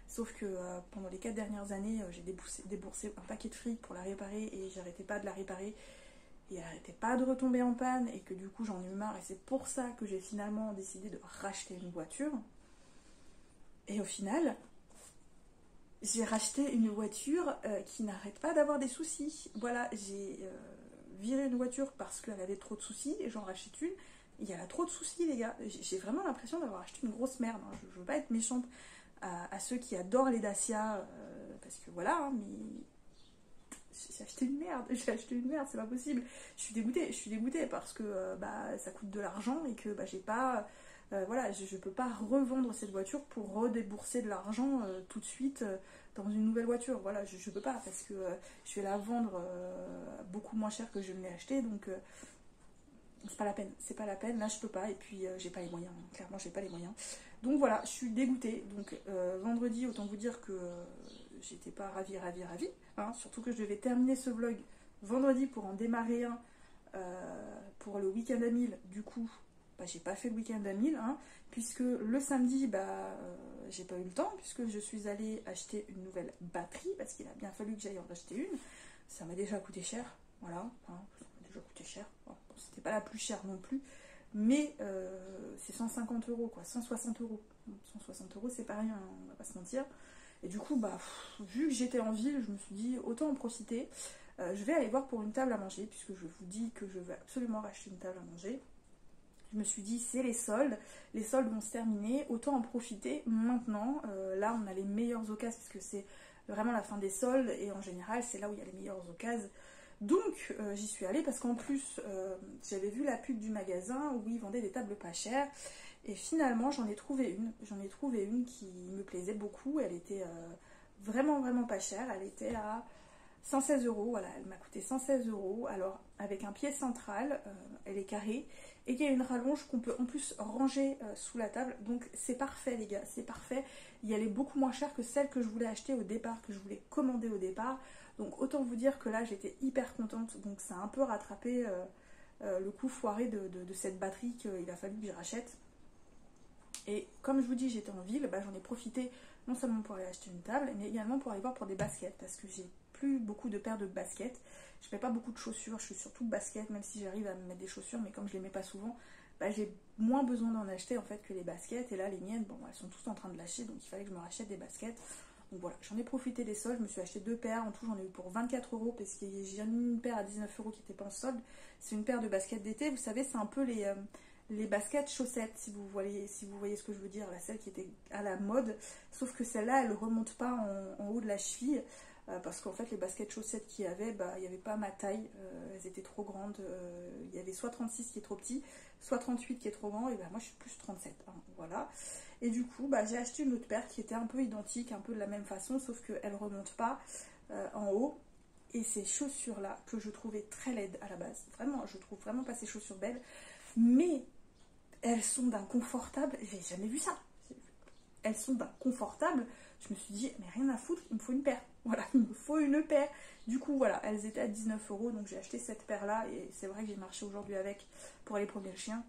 sauf que pendant les 4 dernières années, j'ai déboursé un paquet de fric pour la réparer et j'arrêtais pas de la réparer et elle n'arrêtait pas de retomber en panne et que du coup j'en ai eu marre et c'est pour ça que j'ai finalement décidé de racheter une voiture. Et au final, j'ai racheté une voiture qui n'arrête pas d'avoir des soucis. Voilà, j'ai viré une voiture parce qu'elle avait trop de soucis et j'en rachète une. Il y a trop de soucis les gars. J'ai vraiment l'impression d'avoir acheté une grosse merde. Hein. Je veux pas être méchante à ceux qui adorent les Dacia parce que voilà, hein, mais j'ai acheté une merde, c'est pas possible. Je suis dégoûtée parce que ça coûte de l'argent et que j'ai pas... voilà, je peux pas revendre cette voiture pour redébourser de l'argent tout de suite dans une nouvelle voiture. Voilà, je peux pas parce que je vais la vendre beaucoup moins cher que je ne l'ai achetée, donc c'est pas la peine, là je peux pas, et puis j'ai pas les moyens, clairement j'ai pas les moyens. Donc voilà, je suis dégoûtée. Donc vendredi, autant vous dire que j'étais pas ravie, hein, surtout que je devais terminer ce vlog vendredi pour en démarrer un pour le week-end à 1000. Du coup, j'ai pas fait le week-end à 1000, hein, puisque le samedi, j'ai pas eu le temps, puisque je suis allée acheter une nouvelle batterie, parce qu'il a bien fallu que j'aille en acheter une. Ça m'a déjà coûté cher, voilà, hein, ça m'a déjà coûté cher. Bon, c'était pas la plus chère non plus, mais c'est 150 euros, quoi, 160 euros. 160 euros, c'est pas rien, on va pas se mentir. Et du coup, vu que j'étais en ville, je me suis dit, autant en profiter. Je vais aller voir pour une table à manger, puisque je vous dis que je vais absolument racheter une table à manger. Je me suis dit, c'est les soldes vont se terminer, autant en profiter maintenant. Là, on a les meilleures occasions, parce que c'est vraiment la fin des soldes, et en général, c'est là où il y a les meilleures occasions. Donc, j'y suis allée, parce qu'en plus, j'avais vu la pub du magasin où ils vendaient des tables pas chères, et finalement, j'en ai trouvé une qui me plaisait beaucoup. Elle était vraiment, vraiment pas chère, elle était à 116 euros, voilà, elle m'a coûté 116 euros. Alors, avec un pied central, elle est carrée, et il y a une rallonge qu'on peut en plus ranger sous la table. Donc, c'est parfait, les gars, c'est parfait. Elle est beaucoup moins chère que celle que je voulais acheter au départ, que je voulais commander au départ. Donc, autant vous dire que là, j'étais hyper contente. Donc, ça a un peu rattrapé le coup foiré de cette batterie qu'il a fallu que je rachète. Et comme je vous dis, j'étais en ville, j'en ai profité non seulement pour aller acheter une table, mais également pour aller voir pour des baskets, parce que j'ai plus beaucoup de paires de baskets. Je mets pas beaucoup de chaussures, je suis surtout basket, même si j'arrive à me mettre des chaussures, mais comme je les mets pas souvent, j'ai moins besoin d'en acheter en fait que les baskets. Et là, les miennes, elles sont toutes en train de lâcher, donc il fallait que je me rachète des baskets. Donc voilà, j'en ai profité des soldes, je me suis acheté 2 paires, en tout j'en ai eu pour 24 euros, parce que j'ai mis une paire à 19 euros qui n'était pas en solde. C'est une paire de baskets d'été, vous savez, c'est un peu les baskets chaussettes, si vous voyez ce que je veux dire, celle qui était à la mode, sauf que celle-là, elle ne remonte pas en haut de la cheville, parce qu'en fait, les baskets chaussettes qu'il y avait, il n'y avait pas ma taille, elles étaient trop grandes, il y avait soit 36 qui est trop petit, soit 38 qui est trop grand, et moi je suis plus 37, hein, voilà. Et du coup, j'ai acheté une autre paire qui était un peu identique, un peu de la même façon, sauf qu'elle ne remonte pas en haut. Et ces chaussures-là, que je trouvais très laides à la base, vraiment, je trouve vraiment pas ces chaussures belles, mais elles sont d'un confortable, j'ai jamais vu ça. Elles sont d'un confortable, je me suis dit, mais rien à foutre, il me faut une paire. Voilà, il me faut une paire. Du coup, voilà, elles étaient à 19 euros, donc j'ai acheté cette paire-là, et c'est vrai que j'ai marché aujourd'hui avec pour aller promener le chien.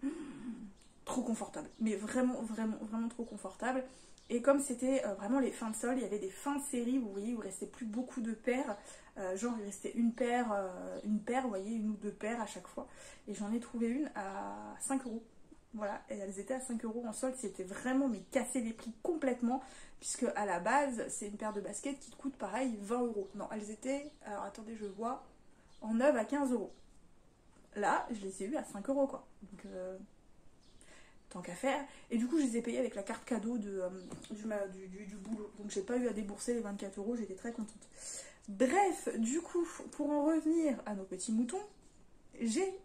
Trop confortable, mais vraiment, vraiment, vraiment trop confortable. Et comme c'était vraiment les fins de solde, il y avait des fins de série, vous voyez, où il restait plus beaucoup de paires. Genre, il restait une paire, vous voyez, une ou deux paires à chaque fois. Et j'en ai trouvé une à 5 euros. Voilà, et elles étaient à 5 euros en solde. C'était vraiment, mais casser les prix complètement. Puisque à la base, c'est une paire de baskets qui te coûte pareil 20 euros. Non, elles étaient, alors attendez, je vois, en 9 à 15 euros. Là, je les ai eues à 5 euros, quoi. Donc, tant qu'à faire. Et du coup, je les ai payés avec la carte cadeau du boulot. Donc, j'ai pas eu à débourser les 24 euros. J'étais très contente. Bref, du coup, pour en revenir à nos petits moutons, j'ai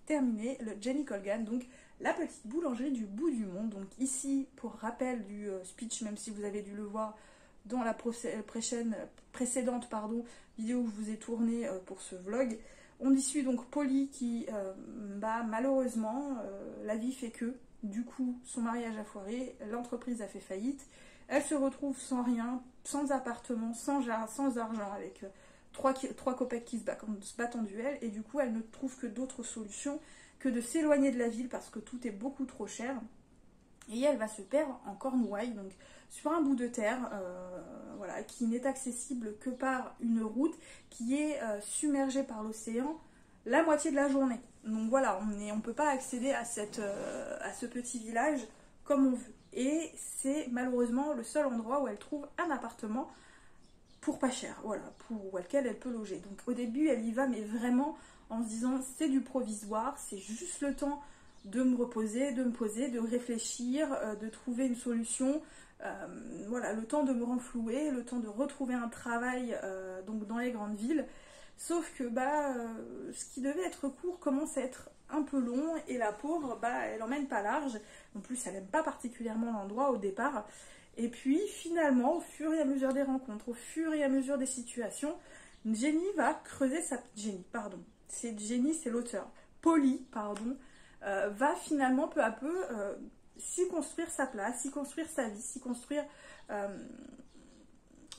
terminé le Jenny Colgan, donc la petite boulangerie du bout du monde. Donc ici, pour rappel du speech, même si vous avez dû le voir dans la précédente vidéo que je vous ai tournée pour ce vlog, on y suit donc Polly qui, malheureusement, la vie fait que, du coup, son mariage a foiré, l'entreprise a fait faillite, elle se retrouve sans rien, sans appartement, sans argent, avec trois copains qui se battent en duel, et du coup, elle ne trouve que d'autres solutions que de s'éloigner de la ville parce que tout est beaucoup trop cher. Et elle va se perdre en Cornouailles, donc sur un bout de terre, voilà, qui n'est accessible que par une route qui est submergée par l'océan la moitié de la journée. Donc voilà, on ne peut pas accéder à ce petit village comme on veut. Et c'est malheureusement le seul endroit où elle trouve un appartement pour pas cher, voilà, pour lequel elle peut loger. Donc au début, elle y va, mais vraiment en se disant c'est du provisoire, c'est juste le temps de me reposer, de me poser, de réfléchir, de trouver une solution, voilà, le temps de me renflouer, le temps de retrouver un travail donc dans les grandes villes. Sauf que ce qui devait être court commence à être un peu long et la pauvre, elle emmène pas large. En plus, elle n'aime pas particulièrement l'endroit au départ. Et puis finalement, au fur et à mesure des rencontres, au fur et à mesure des situations, Jenny va creuser sa... Jenny, c'est l'auteur. Polly, pardon, va finalement peu à peu s'y construire sa place, s'y construire sa vie, s'y construire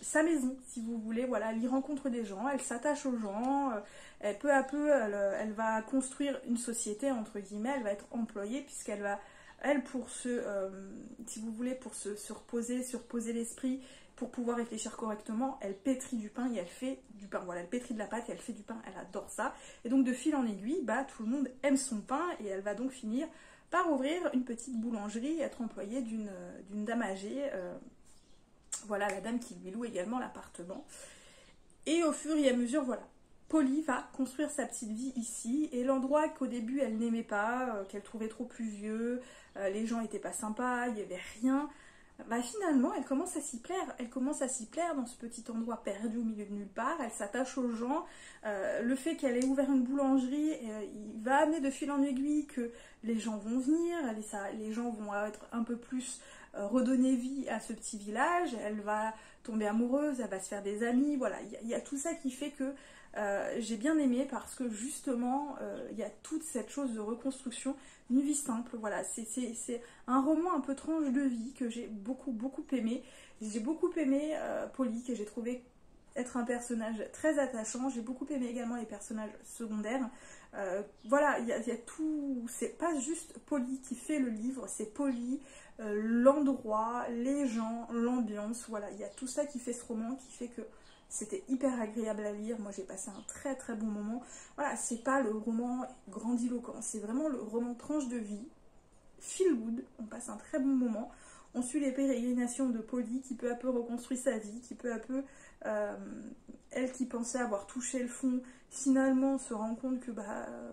sa maison, si vous voulez. Voilà, elle y rencontre des gens, elle s'attache aux gens, peu à peu, elle va construire une société, entre guillemets, elle va être employée, puisqu'elle va, elle, pour si vous voulez, pour se reposer l'esprit, pour pouvoir réfléchir correctement, elle pétrit du pain et elle fait du pain. Voilà, elle pétrit de la pâte et elle fait du pain, elle adore ça. Et donc, de fil en aiguille, tout le monde aime son pain et elle va donc finir par ouvrir une petite boulangerie et être employée d'une dame âgée. Voilà, la dame qui lui loue également l'appartement. Et au fur et à mesure, voilà, Polly va construire sa petite vie ici. Et l'endroit qu'au début, elle n'aimait pas, qu'elle trouvait trop pluvieux, les gens n'étaient pas sympas, il n'y avait rien. Finalement, elle commence à s'y plaire. Elle commence à s'y plaire dans ce petit endroit perdu au milieu de nulle part. Elle s'attache aux gens. Le fait qu'elle ait ouvert une boulangerie, il va amener de fil en aiguille que les gens vont venir. Les gens vont être un peu plus redonner vie à ce petit village. Elle va tomber amoureuse, elle va se faire des amis. Voilà, il y a tout ça qui fait que j'ai bien aimé parce que justement, il y a toute cette chose de reconstruction, une vie simple. Voilà, c'est un roman un peu tranche de vie que j'ai beaucoup aimé. J'ai beaucoup aimé Polly, que j'ai trouvé être un personnage très attachant. J'ai beaucoup aimé également les personnages secondaires. Voilà, il y a tout. C'est pas juste Polly qui fait le livre, c'est Polly, l'endroit, les gens, l'ambiance. Voilà, il y a tout ça qui fait ce roman, qui fait que c'était hyper agréable à lire. Moi, j'ai passé un très bon moment. Voilà, c'est pas le roman grandiloquent, c'est vraiment le roman tranche de vie, feel good. On passe un très bon moment. On suit les pérégrinations de Polly qui peu à peu reconstruit sa vie, qui peu à peu, elle qui pensait avoir touché le fond, finalement se rend compte que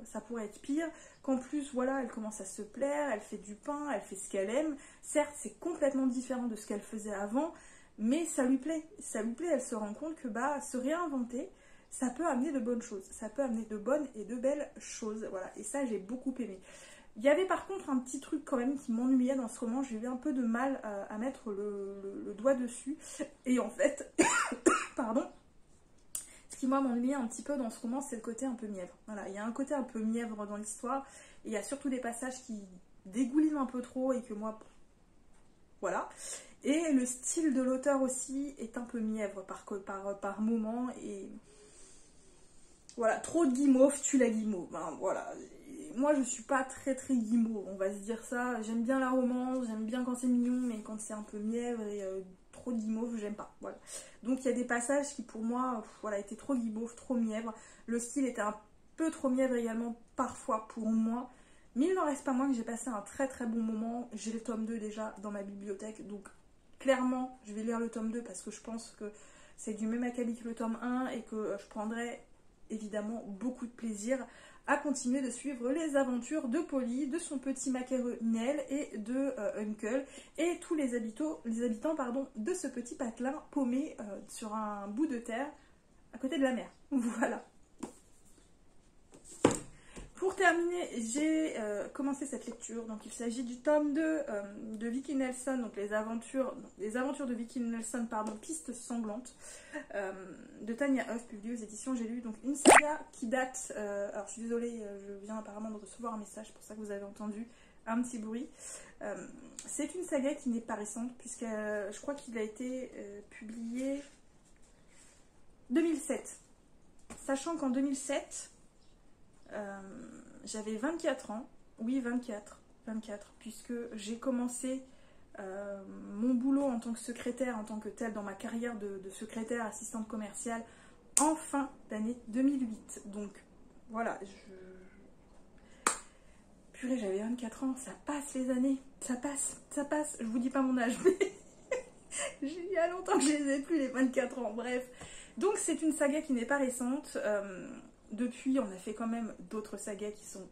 ça pourrait être pire, qu'en plus voilà, elle commence à se plaire, elle fait du pain, elle fait ce qu'elle aime. Certes, c'est complètement différent de ce qu'elle faisait avant, mais ça lui plaît, elle se rend compte que se réinventer, ça peut amener de bonnes choses, ça peut amener de bonnes et de belles choses, voilà, et ça j'ai beaucoup aimé. Il y avait par contre un petit truc quand même qui m'ennuyait dans ce roman, j'ai eu un peu de mal à mettre le doigt dessus, et en fait, pardon, ce qui moi m'ennuyait un petit peu dans ce roman, c'est le côté un peu mièvre. Voilà, il y a un côté un peu mièvre dans l'histoire, et il y a surtout des passages qui dégoulinent un peu trop et que moi, voilà. Et le style de l'auteur aussi est un peu mièvre par moment, et voilà, trop de guimauve tue la guimauve, voilà. Moi je suis pas très guimauve, on va se dire ça. J'aime bien la romance, j'aime bien quand c'est mignon, mais quand c'est un peu mièvre et trop de guimauve, j'aime pas, voilà. Donc il y a des passages qui pour moi voilà, étaient trop guimauve, trop mièvre. Le style était un peu trop mièvre également parfois pour moi, mais il n'en reste pas moins que j'ai passé un très bon moment. J'ai le tome 2 déjà dans ma bibliothèque, donc clairement je vais lire le tome 2 parce que je pense que c'est du même acabit que le tome 1 et que je prendrai évidemment beaucoup de plaisir à continuer de suivre les aventures de Polly, de son petit macaronel et de Uncle et tous les habitants de ce petit patelin paumé sur un bout de terre à côté de la mer. Voilà. Pour terminer, j'ai commencé cette lecture. Donc il s'agit du tome 2 de Vicky Nelson, donc les aventures de Vicky Nelson, Pistes sanglantes, de Tania Huff, publiée aux éditions J'ai lu. Donc une saga qui date, alors je suis désolée, je viens apparemment de recevoir un message, pour ça que vous avez entendu un petit bruit. C'est une saga qui n'est pas récente, puisque je crois qu'il a été publié 2007. Sachant qu'en 2007... j'avais 24 ans, oui 24, puisque j'ai commencé mon boulot en tant que secrétaire, en tant que telle dans ma carrière de secrétaire assistante commerciale en fin d'année 2008. Donc voilà, purée, j'avais 24 ans, ça passe les années, ça passe, je vous dis pas mon âge, mais il y a longtemps que je les ai plus les 24 ans, bref. Donc c'est une saga qui n'est pas récente. Depuis, on a fait quand même d'autres sagas qui sont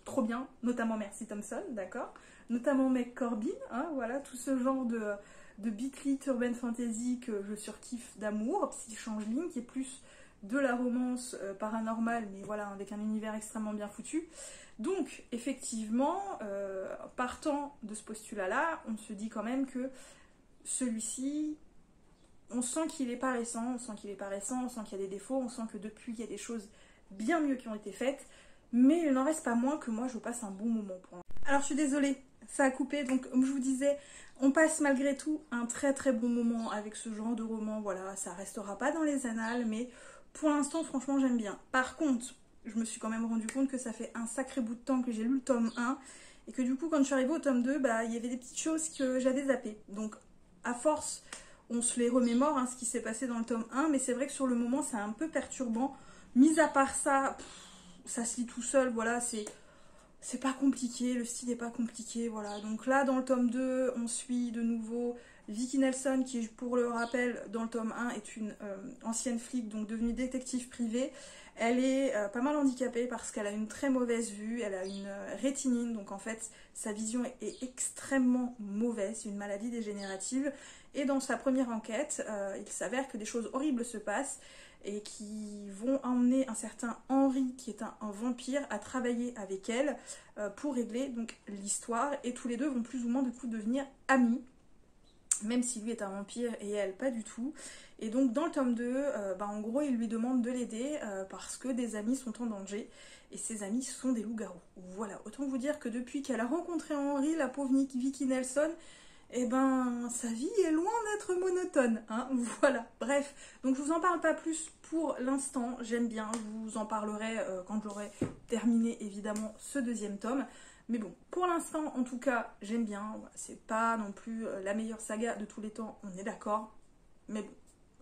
trop bien, notamment Mercy Thompson, d'accord, notamment Meg Corbin, hein, voilà, tout ce genre de beat lit urban fantasy que je surkiffe d'amour, Psy Changeling, qui est plus de la romance paranormale, mais voilà, avec un univers extrêmement bien foutu. Donc, effectivement, partant de ce postulat-là, on se dit quand même que celui-ci, on sent qu'il est pas récent, on sent qu'il y a des défauts, on sent que depuis, il y a des choses bien mieux qui ont été faites, mais il n'en reste pas moins que moi, je passe un bon moment pour moi. Alors, je suis désolée, ça a coupé, donc comme je vous disais, on passe malgré tout un très très bon moment avec ce genre de roman, voilà, ça restera pas dans les annales, mais pour l'instant, franchement, j'aime bien. Par contre, je me suis quand même rendu compte que ça fait un sacré bout de temps que j'ai lu le tome 1, et que du coup, quand je suis arrivée au tome 2, bah, il y avait des petites choses que j'avais zappées. Donc, à force, on se les remémore, hein, ce qui s'est passé dans le tome 1, mais c'est vrai que sur le moment, c'est un peu perturbant. Mis à part ça, ça se lit tout seul, voilà, c'est pas compliqué, le style est pas compliqué, voilà. Donc là, dans le tome 2, on suit de nouveau Vicky Nelson, qui, pour le rappel, dans le tome 1, est une ancienne flic, donc devenue détective privée. Elle est pas mal handicapée parce qu'elle a une très mauvaise vue, elle a une rétinine, donc en fait, sa vision est extrêmement mauvaise, c'est une maladie dégénérative. Et dans sa première enquête, il s'avère que des choses horribles se passent et qui vont emmener un certain Henri, qui est un vampire, à travailler avec elle pour régler donc l'histoire. Et tous les deux vont plus ou moins du coup devenir amis, même si lui est un vampire et elle pas du tout. Et donc dans le tome 2, en gros il lui demande de l'aider parce que des amis sont en danger. Et ses amis sont des loups-garous. Voilà, autant vous dire que depuis qu'elle a rencontré Henri, la pauvre Vicky Nelson, eh ben, sa vie est loin d'être monotone, hein, voilà, bref. Donc je vous en parle pas plus pour l'instant, j'aime bien, je vous en parlerai quand j'aurai terminé, évidemment, ce deuxième tome. Mais bon, pour l'instant, en tout cas, j'aime bien, c'est pas non plus la meilleure saga de tous les temps, on est d'accord. Mais bon,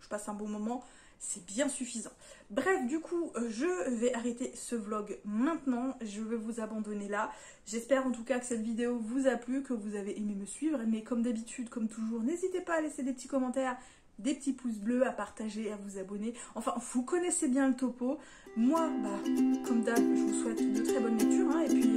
je passe un bon moment, c'est bien suffisant. Bref, du coup, je vais arrêter ce vlog maintenant. Je vais vous abandonner là. J'espère en tout cas que cette vidéo vous a plu, que vous avez aimé me suivre. Mais comme d'habitude, comme toujours, n'hésitez pas à laisser des petits commentaires, des petits pouces bleus, à partager, à vous abonner. Enfin, vous connaissez bien le topo. Moi, comme d'hab, je vous souhaite de très bonnes lectures. Hein, et puis,